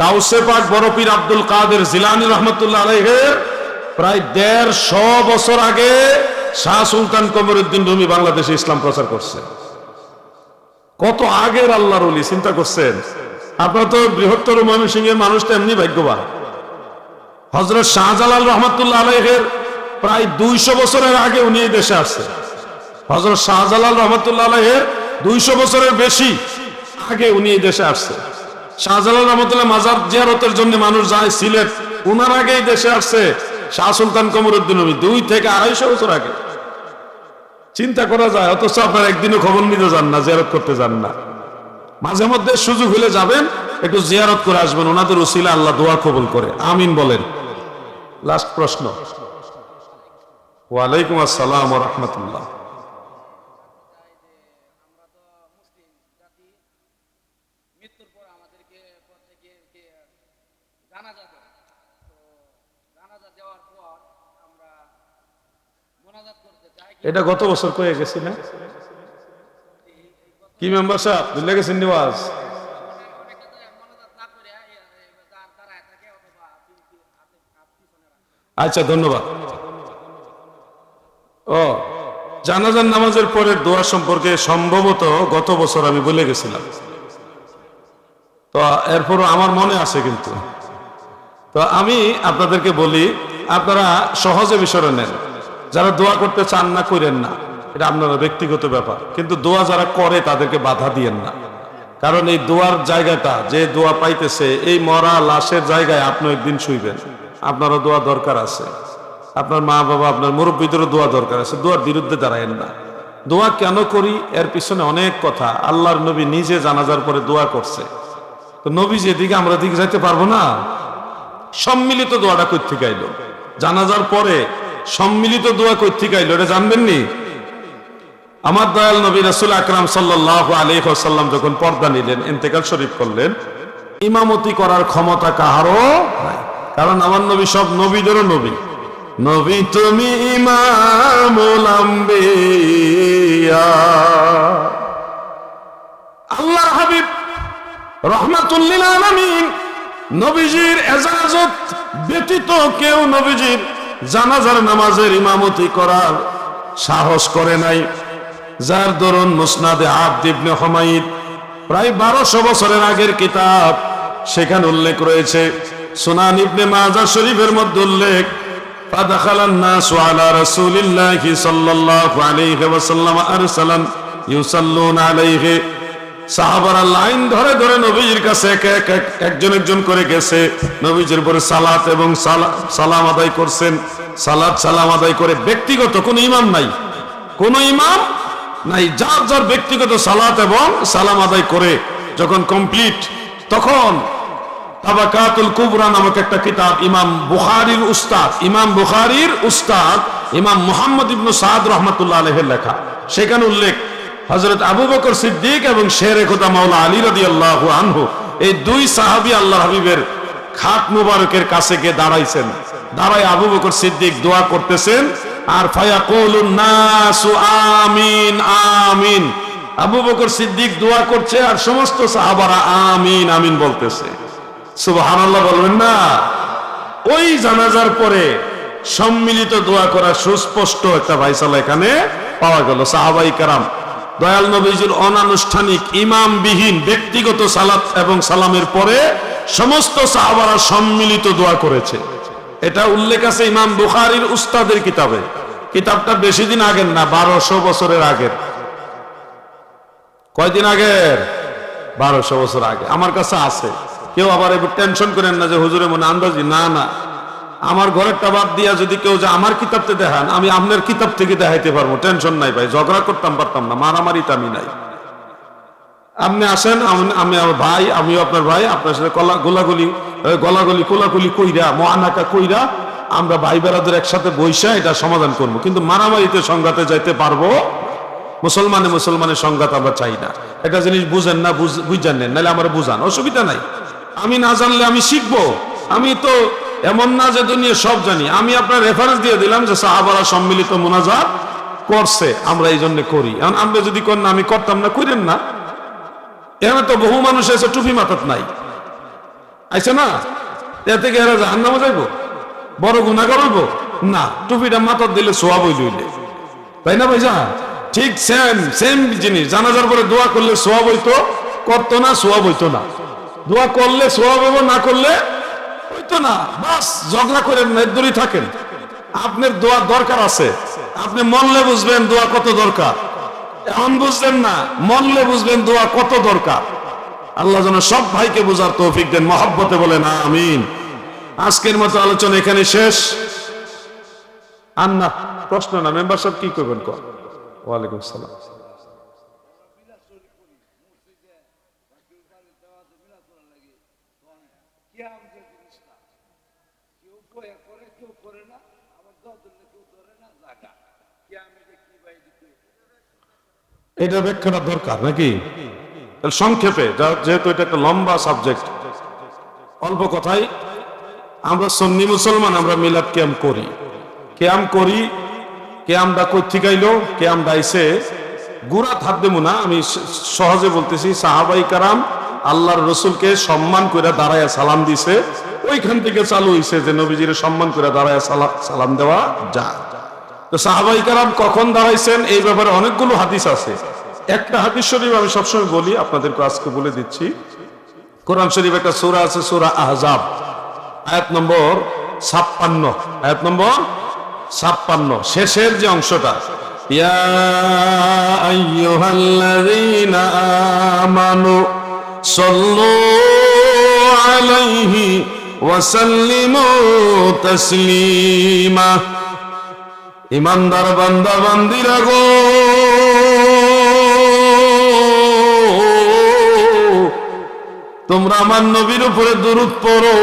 গাউসে পাক বড় পীর আব্দুল কাদের জিলানী রহমতুল্লাহ আলাইহির প্রায় 150 বছর আগে শাহ সুলতান কমরউদ্দিন রুমি বাংলাদেশে ইসলাম প্রচার করছে। কত আগের আল্লাহর ওলি, চিন্তা করছেন? আপনার তো বৃহত্তর ময়মনসিংহের মানুষটা এমনি ভাগ্যবান। হযরত শাহজালাল রহমতুল্লাহ আলাইহির প্রায় 200 বছরের আগে উনি এই দেশে আসছে। হযরত শাহজালাল রহমতুল্লাহ আলাইহির 200 বছরের বেশি আগে উনি এই দেশে আসছে। শাহজালাল রহমতুল্লাহ মাজার জিয়ারতের জন্য মানুষ যায় সিলেট, উনার আগে এই দেশে আসছে শাহ সুলতান কমরউদ্দিন নবী 2 থেকে 250 বছর আগে। চিন্তা করা যায়, অথচ আপনার একদিনও খবর নিতে যান না, জিয়ারত করতে যান না। মাঝে মধ্যে সুযোগ হলে যাবেন, একটু জিয়ারত করে আসবেন, ওনাদের উসিলা আল্লাহ দোয়া কবুল করে, আমিন বলেন। লাস্ট প্রশ্ন। ওয়ালাইকুম আসসালাম ওয়া রাহমাতুল্লাহ। এটা গত বছর কয়ে গেছি না? কি মেম্বার সাহেব ভুলে গেছেন নিওয়াজ? আচ্ছা, ধন্যবাদ। ও, জানাজার নামাজের পরের দোয়া সম্পর্কে সম্ভবত গত বছর আমি বলে গেছিলাম, তো এরপরও আমার মনে আছে। কিন্তু তো আমি আপনাদেরকে বলি, আপনারা সহজে বিষয় নেন। যারা দোয়া করতে চান না, করেন না, এটা আপনারা ব্যক্তিগত ব্যাপার। কিন্তু দোয়া যারা করে তাদেরকে বাধা দিয়েন না, কারণ এই দোয়ার জায়গাটা, যে দোয়া পাইতেছে, এই মরা লাশের জায়গায় আপনি একদিন শুইবেন, আপনারও দোয়া দরকার আছে, আপনার মা বাবা, আপনার মুরব্বীদেরও দোয়া দরকার আছে। দোয়ার বিরুদ্ধে দাঁড়ায়েন না। দোয়া কেন করি এর পিছনে অনেক কথা। আল্লাহর নবী নিজে জানাজার পরে দোয়া করছে, তো নবী যেদিকে আমরা দিকে যাইতে পারবো না। সম্মিলিত দোয়াটা কই থেকে আইলো? জানাজার পরে সম্মিলিত দোয়া কই থেকে আইলো এটা জানবেন নি? আমার দয়াল নবী রাসূল আকরাম সাল্লাল্লাহু আলাইহি ওয়াসাল্লাম যখন পর্দা নিলেন, ইন্তেকাল শরীফ করলেন, ইমামতি করার ক্ষমতা কারও নাই, কারণ আমার নবী সব নবীদেরও নবী। নবী তুমি ইমামুল আম্বিয়া, আল্লাহর হাবিব রাহমাতুল লিল আলামিন। নবীজির ইজাজত ব্যতীত কেউ নবীজির জানাজার নামাজের ইমামতি করার সাহস করে নাই। যার দরুন মুসনাদে আবদ ইবনে হুমাইদ, প্রায় 1200 বছরের আগের কিতাব, সেখানে উল্লেখ রয়েছে। সুনান ইবনে মাজাহ শরীফের মধ্যে উল্লেখ, ফাদাখালান নাসু আলা রাসূলিল্লাহি সাল্লাল্লাহু আলাইহি ওয়াসাল্লাম আরসালান ইউসাল্লুনা আলাইহি। সাহাবারা লাইন ধরে ধরে নবীজির কাছে একজন একজন করে গেছে, নবীজির উপরে সালাত এবং সালাম আদায় করছেন। সালাত সালাম আদায় করে, ব্যক্তিগত কোনো ইমাম নাই, কোনো ইমাম নাই, যার যার ব্যক্তিগত সালাত এবং সালাম আদায় করে যখন কমপ্লিট, তখন তাবাকাতুল কুবরা নামক একটা কিতাব ইমাম বুখারীর উস্তাদ ইমাম মুহাম্মদ ইবনে সাদ রাহমাতুল্লাহ আলাইহির লেখা, সেখানে উল্লেখ, হযরত আবু বকর সিদ্দিক এবং শেরে খোদা মাওলা আলী রাদিয়াল্লাহু আনহু, এই দুই সাহাবী আল্লাহর হাবিবের খাট মুবারকের কাছে গিয়ে দাঁড়াইছেন। দাঁড়ায় আবু বকর সিদ্দিক দোয়া করতেছেন, আর ফায়াকুলুন নাসু আমিন আমিন। আবু বকর সিদ্দিক দোয়া করছে আর সমস্ত সাহাবারা আমিন আমিন বলতেছে। সুবহানাল্লাহ বলবেন না? ওই জানাজার পরে সম্মিলিত দোয়া করা সুস্পষ্ট একটা ফায়সালা এখানে পাওয়া গেল। সাহাবাই কেরাম দয়াল নবীজির অনানুষ্ঠানিক ইমামবিহীন ব্যক্তিগত সালাত এবং সালামের পরে সমস্ত সাহাবারা সম্মিলিত দোয়া করেছে। এটা উল্লেখ আছে ইমাম বুখারীর উস্তাদের কিতাবে। কিতাবটা বেশি দিন আগের না, 1200 বছরের আগের। কয়দিন আগের? 1200 বছর আগে। আমার কাছে আছে। কেউ আবার এবার টেনশন করেন না যে হুজুরের মনে আন্দাজি। না না, আমার ঘরেরটা বাদ দিয়া যদি কেউ যে আমার কিতাবতে দেখান, আমি আপনার কিতাব থেকে দেখাইতে পারবো, টেনশন নাই ভাই। ঝগড়া করতাম পারতাম না, মারামারি তামি নাই। আপনি আসেন, আমি আমার ভাই, আমিও আপনার ভাই, আপনার সাথে গলাগলি কোলাকুলি কইরা, মহানাকা কইরা আমরা ভাই বেড়াদের একসাথে বইসা এটা সমাধান করবো। কিন্তু মারামারিতে সংঘাতে যাইতে পারবো? মুসলমানের সংঘাত আমরা চাই না। একটা জিনিস বুঝেন না, বুঝেন নেন, নাহলে আমার বুঝান, অসুবিধা নাই। আমি না জানলে আমি শিখবো। আমি তো এমন না যে দুনিয়া সব জানি। আমি আপনার রেফারেন্স দিয়ে দিলাম যে সাহাবারা সম্মিলিত মুনাজাত করছে, আমরা এই জন্য করি। এখন আমরা যদি করেন, আমি করতাম না, করেন না। এখানে তো বহু মানুষ এসে টুপি মাথাত নাই, আইছে না? এ থেকে এরা জাহান্নামে যাইব, বড় গুনাহগার হইব না। টুপিটা মাথাত দিলে সোয়াব হইলে, তাই না ভাইজা? ঠিক সেম জিনিস। জানাজার পরে দোয়া করলে সোয়াব হইতো, করতো না সোয়াব হইতো না। দোয়া করলে সোয়াব হইব, না করলে হইতো না। বাস ঝগড়া করেন না, দূরে থাকেন। আপনার দোয়া দরকার আছে, আপনি মরলে বুঝবেন দোয়া কত দরকার। এখন বুঝলেন না, মরলে বুঝবেন দোয়া কত দরকার। আল্লাহ যেন সব ভাইকে বোঝার তৌফিক দেন, মহব্বতে বলেন আমিন। আজকের মতো আলোচনা এখানে শেষ। আর না প্রশ্ন না, মেম্বার সাহেব কি করবেন? ওয়ালাইকুম সালাম। এটা ব্যাখ্যাটা দরকার নাকি? সংক্ষেপে, যেহেতু এটা একটা লম্বা সাবজেক্ট, অল্প কথাই, আমরা সুন্নি মুসলমান, আমরা মিলাদ কিয়াম করি। কেয়ামটা কই থেকে আইলো? কেয়ামটা আইছে গুড়া হাত দেবো না, আমি সহজে বলতেছি, সাহাবাই কারাম আল্লাহর রসুলকে সম্মান করে দাঁড়ায় সালাম দিছে, ওইখান থেকে চালু হইছে যে নবীজির সম্মান করে দাঁড়ায় সালাম দেওয়া যায়। তো সাহাবাই কারাম কখন দাঁড়াইছেন এই ব্যাপারে অনেকগুলো হাদিস আছে। একটা হাদিস শরীফ আমি সবসময় বলি, আপনাদেরকে আজকে বলে দিচ্ছি। কোরআন শরীফ একটা সূরা আছে, সূরা আহজাব, আয়াত নম্বর 56, আয়াত নম্বর 56, শেষের যে অংশটা, ইয়া আইয়ুহাল্লাযীনা আমানু সাল্লু আলাইহি ওয়া সাল্লিমু তাসলিমা। ইমানদার বান্দা বান্দিরা গো, তোমরা আমার নবীর উপরে দরুদ পড়ো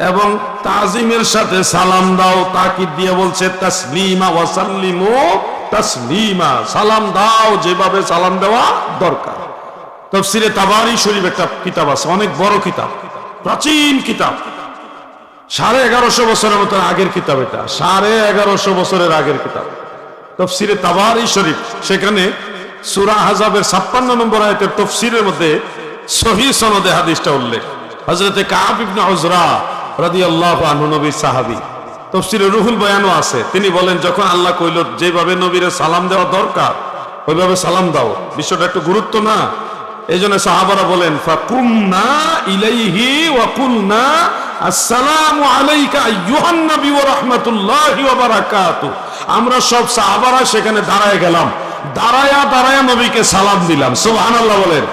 এবং তাজিমের সাথে সালাম দাও। তাকিদ দিয়ে বলছে তাসলিমা ওয়া সাল্লিমু তাসলিমা, সালাম দাও যেভাবে সালাম দেওয়া দরকার। তাফসীরে তাবারী শরীফ একটা কিতাব আছে, অনেক বড় কিতাব, প্রাচীন কিতাব, 1150 বছরের মতো আগের কিতাব। এটা 1150 বছরের আগের কিতাব, তাফসীরে তাবারী শরীফ। সেখানে সূরা আহজাবের 56 নম্বর আয়াতের তাফসীরের মধ্যে সহিহ সনদে হাদিসটা উল্লেখ। হযরতে কাব ইবনে উজরা রাদিয়াল্লাহু আনহু, নবীর সাহাবী, তাফসীরে রুহুল বয়ানও আছে। তিনি বলেন, যখন আল্লাহ কইল যেভাবে নবীরে সালাম দেওয়া দরকার ওইভাবে সালাম দাও, বিষয়টা একটু গুরুত্ব না? এই জন্য সাহাবারা বলেন, ফাকুমনা ইলাইহি ওয়া কুলনা আসসালামু আলাইকা আইয়ুহান নবী ওয়া রাহমাতুল্লাহি ওয়া বারাকাতুহু। আমরা সব সাহাবারা সেখানে দাঁড়ায় গেলাম, দাঁড়ায়া নবীকে সালাম দিলাম। সুবহানাল্লাহ বলেন।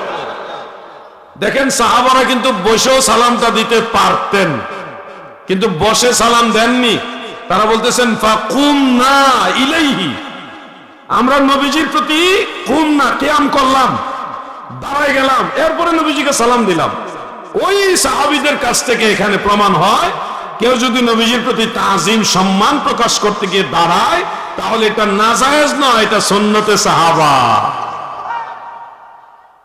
দেখেন, সাহাবারা কিন্তু বসেও সালামটা দিতে পারতেন, কিন্তু বসে সালাম দেননি। তারা বলতেছেন ফাকুমনা ইলাইহি, আমরা নবীজির প্রতি কুমনা কিয়াম করলাম, দাঁড়ায় গেলাম, এরপরে নবীজিকে সালাম দিলাম। ওই সাহাবীদের কাছ থেকে এখানে প্রমাণ হয়, কেউ যদি নবীজির প্রতি তাজিম সম্মান প্রকাশ করতে গিয়ে দাঁড়ায়, তাহলে এটা নাজায়েজ নয়, এটা সুন্নতে সাহাবা।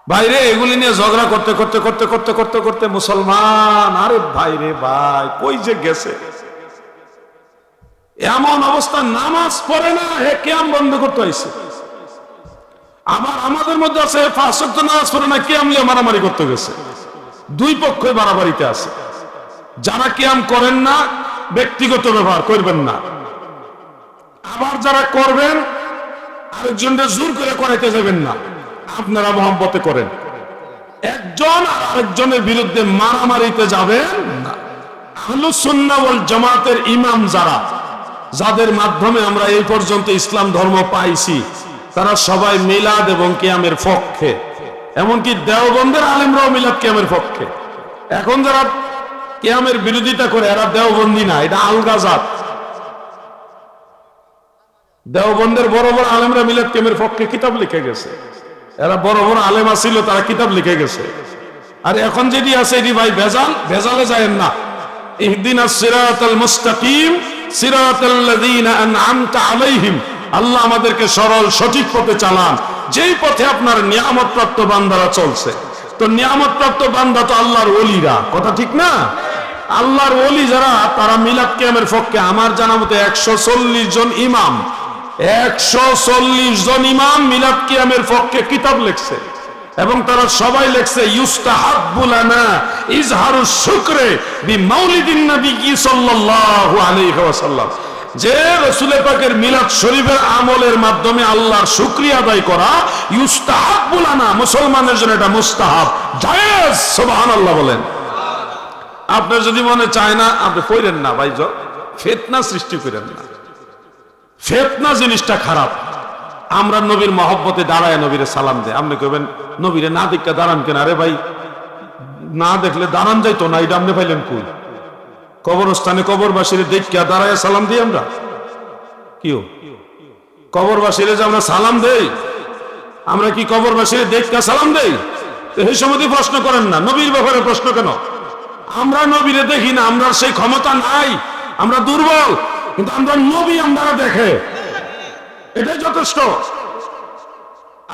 ভাইরে, এগুলি নিয়ে ঝগড়া করতে করতে করতে করতে করতে করতে মুসলমান, আরে ভাইরে ভাই, কই যে গেছে। এমন অবস্থা, নামাজ পড়ে না, হে কিয়াম বন্ধ করতে হয়েছে। আবার আমাদের মধ্যে আছে 5 ওয়াক্ত নামাজ পড়ে না, কিয়াম নিয়ে মারামারি করতে গেছে। দুই পক্ষই বাড়াবাড়িতে আছে। যারা কিয়াম করেন না, ব্যক্তিগত ব্যবহার করবেন না। আবার যারা করবেন, আরেকজনকে জোর করে করাইতে যাবেন না, আপনারা মহব্বতে করেন। একজন আর আরেকজনের বিরুদ্ধে মারামারিতে যাবেন না। আহলুস সুন্নাহ ওয়াল জামাতের ইমাম যারা, যাদের মাধ্যমে আমরা এই পর্যন্ত ইসলাম ধর্ম পাইছি, তারা সবাই মিলাদ এবং কিয়ামের পক্ষে। এমনকি দেওবন্দের আলেমরাও মিলাদ কিয়ামের পক্ষে। এখন যারা কিয়ামের বিরোধিতা করে, এরা দেওবন্দি না, এটা আলগা জাত। দেওবন্দের বড় বড় আলেমরা মিলাদ কিয়ামের পক্ষে কিতাব লিখে গেছে। এরা বড় বড় আলেম ছিল, তারা কিতাব লিখে গেছে। আর এখন যেটি আছে, এটি ভাই ভেজালে যায়েন না। ইহদিনাস সিরাতাল মুস্তাকিম সিরাতাল্লাযীনা আন'আমতা আলাইহিম, আল্লাহ আমাদেরকে সরল সঠিক পথে চালান, যেই পথে আপনার নিয়ামতপ্রাপ্ত বান্দারা চলছে। তো নিয়ামতপ্রাপ্ত বান্দা তো আল্লাহর ওলিরা, কথা ঠিক না? আল্লাহর ওলি যারা, তারা মিলাদ কিয়ামের পক্ষে। আমার জানা মতে 140 জন ইমাম, 140 জন ইমাম মিলাদ কিয়ামের পক্ষে কিতাব লিখছে, এবং তারা সবাই লিখছে ইউস্তাহাব্বু লানা ইজহারুশ শুকরে বিমাউলিদিন নবী সাল্লাল্লাহু আলাইহি ওয়াসাল্লাম, যে রাসূল পাকের মিলাদ শরীফের আমলের মাধ্যমে আল্লাহর শুকরিয়া আদায় করা ইউস্তাহাব্বু লানা, মুসলমানের জন্য এটা মুস্তাহাব, জায়েজ। সুবহানাল্লাহ বলেন। আপনার যদি মনে চায় না, আপনি পড়েন না ভাই, ফিতনা সৃষ্টি করেন না। ফিতনা জিনিসটা খারাপ। আমরা নবীর মহব্বতে দাঁড়ায় নবীরে সালাম দেয়, আপনি কইবেন নবীরে না দেখতে দাঁড়ান কেন? আরে ভাই, না দেখলে দাঁড়ান যাইতো না, এটা আপনি পাইলেন কই? কবরস্থানে কবরবাসীর দেখিয়া দাঁড়ায় সালাম দিই আমরা? কিও কবরবাসীরে যে আমরা সালাম দেই, আমরা কি কবরবাসীর দেখিয়া সালাম দেই? এই সময় প্রশ্ন করেন না, নবীর ব্যাপারে প্রশ্ন কেন? আমরা নবীরে দেখি না, আমরা সেই ক্ষমতা নাই, আমরা দুর্বল, কিন্তু আমরা নবী আমরা দেখে, এটাই যথেষ্ট।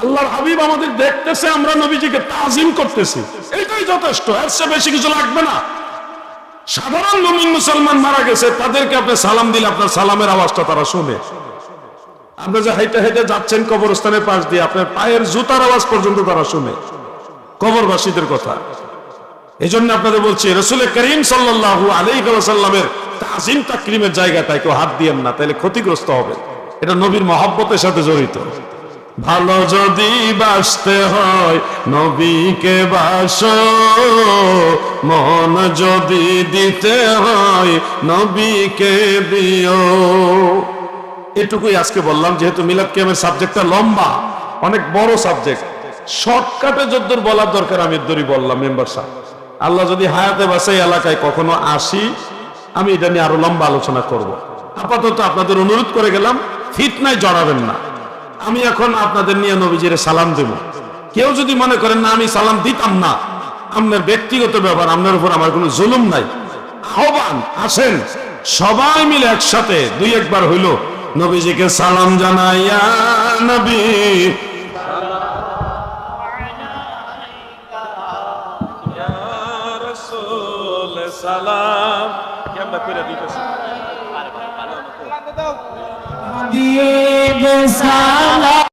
আল্লাহর হাবিব আমাদের দেখতেছে, আমরা নবীজিকে তাজিম করতেছি, এটাই যথেষ্ট। এর চেয়ে বেশি কিছু লাগবে না। সাধারণ মুমিন মুসলমান মারা গেছে, তাদেরকে আপনি সালাম দিলে আপনার সালামের আওয়াজটা তারা শুনে। আপনি যে হেঁটে হেঁটে যাচ্ছেন কবরস্থানের পাশ দিয়ে, আপনার পায়ের জুতার আওয়াজ পর্যন্ত তারা শুনে, কবরবাসীদের কথা। এই জন্য আপনাদের বলছি, রাসূল করিম সাল্লাল্লাহু আলাইহি ওয়াসাল্লামের তাজিম তাকরিমের জায়গাটায় কেউ হাত দিয়েন না, তাহলে ক্ষতিগ্রস্ত হবে। এটা নবীর মহব্বতের সাথে জড়িত। ভালো যদি বাসতে হয় নবীকে বাসো, মন যদি দিতে হয় নবীকে দিও। এটুকুই আজকে বললাম, যেহেতু মিলাদ কিয়ামের সাবজেক্টটা লম্বা, অনেক বড় সাবজেক্ট, শর্টকাটে যদ্দূর বলার দরকার আমি এদ্দুরই বললাম। মেম্বার সাহেব, আল্লাহ যদি হায়াতে বাসে এলাকায় কখনো আসি, আমি এটা নিয়ে আরো লম্বা আলোচনা করব। আপাতত আপনাদের অনুরোধ করে গেলাম, ফিতনায় জড়াবেন না। আমি এখন আপনাদের নিয়ে নবীজিরে সালাম দেব। কেউ যদি মনে করেন না আমি সালাম দিতাম না, আপনার ব্যক্তিগত ব্যাপার, আপনার উপর আমার কোনো জুলুম নাই। আহ্বান, আসেন সবাই মিলে একসাথে দুই একবার হইল নবীজিকে সালাম জানাইয়া নবী সালাম কেমন করে দিতেছি দিয়ে সালাম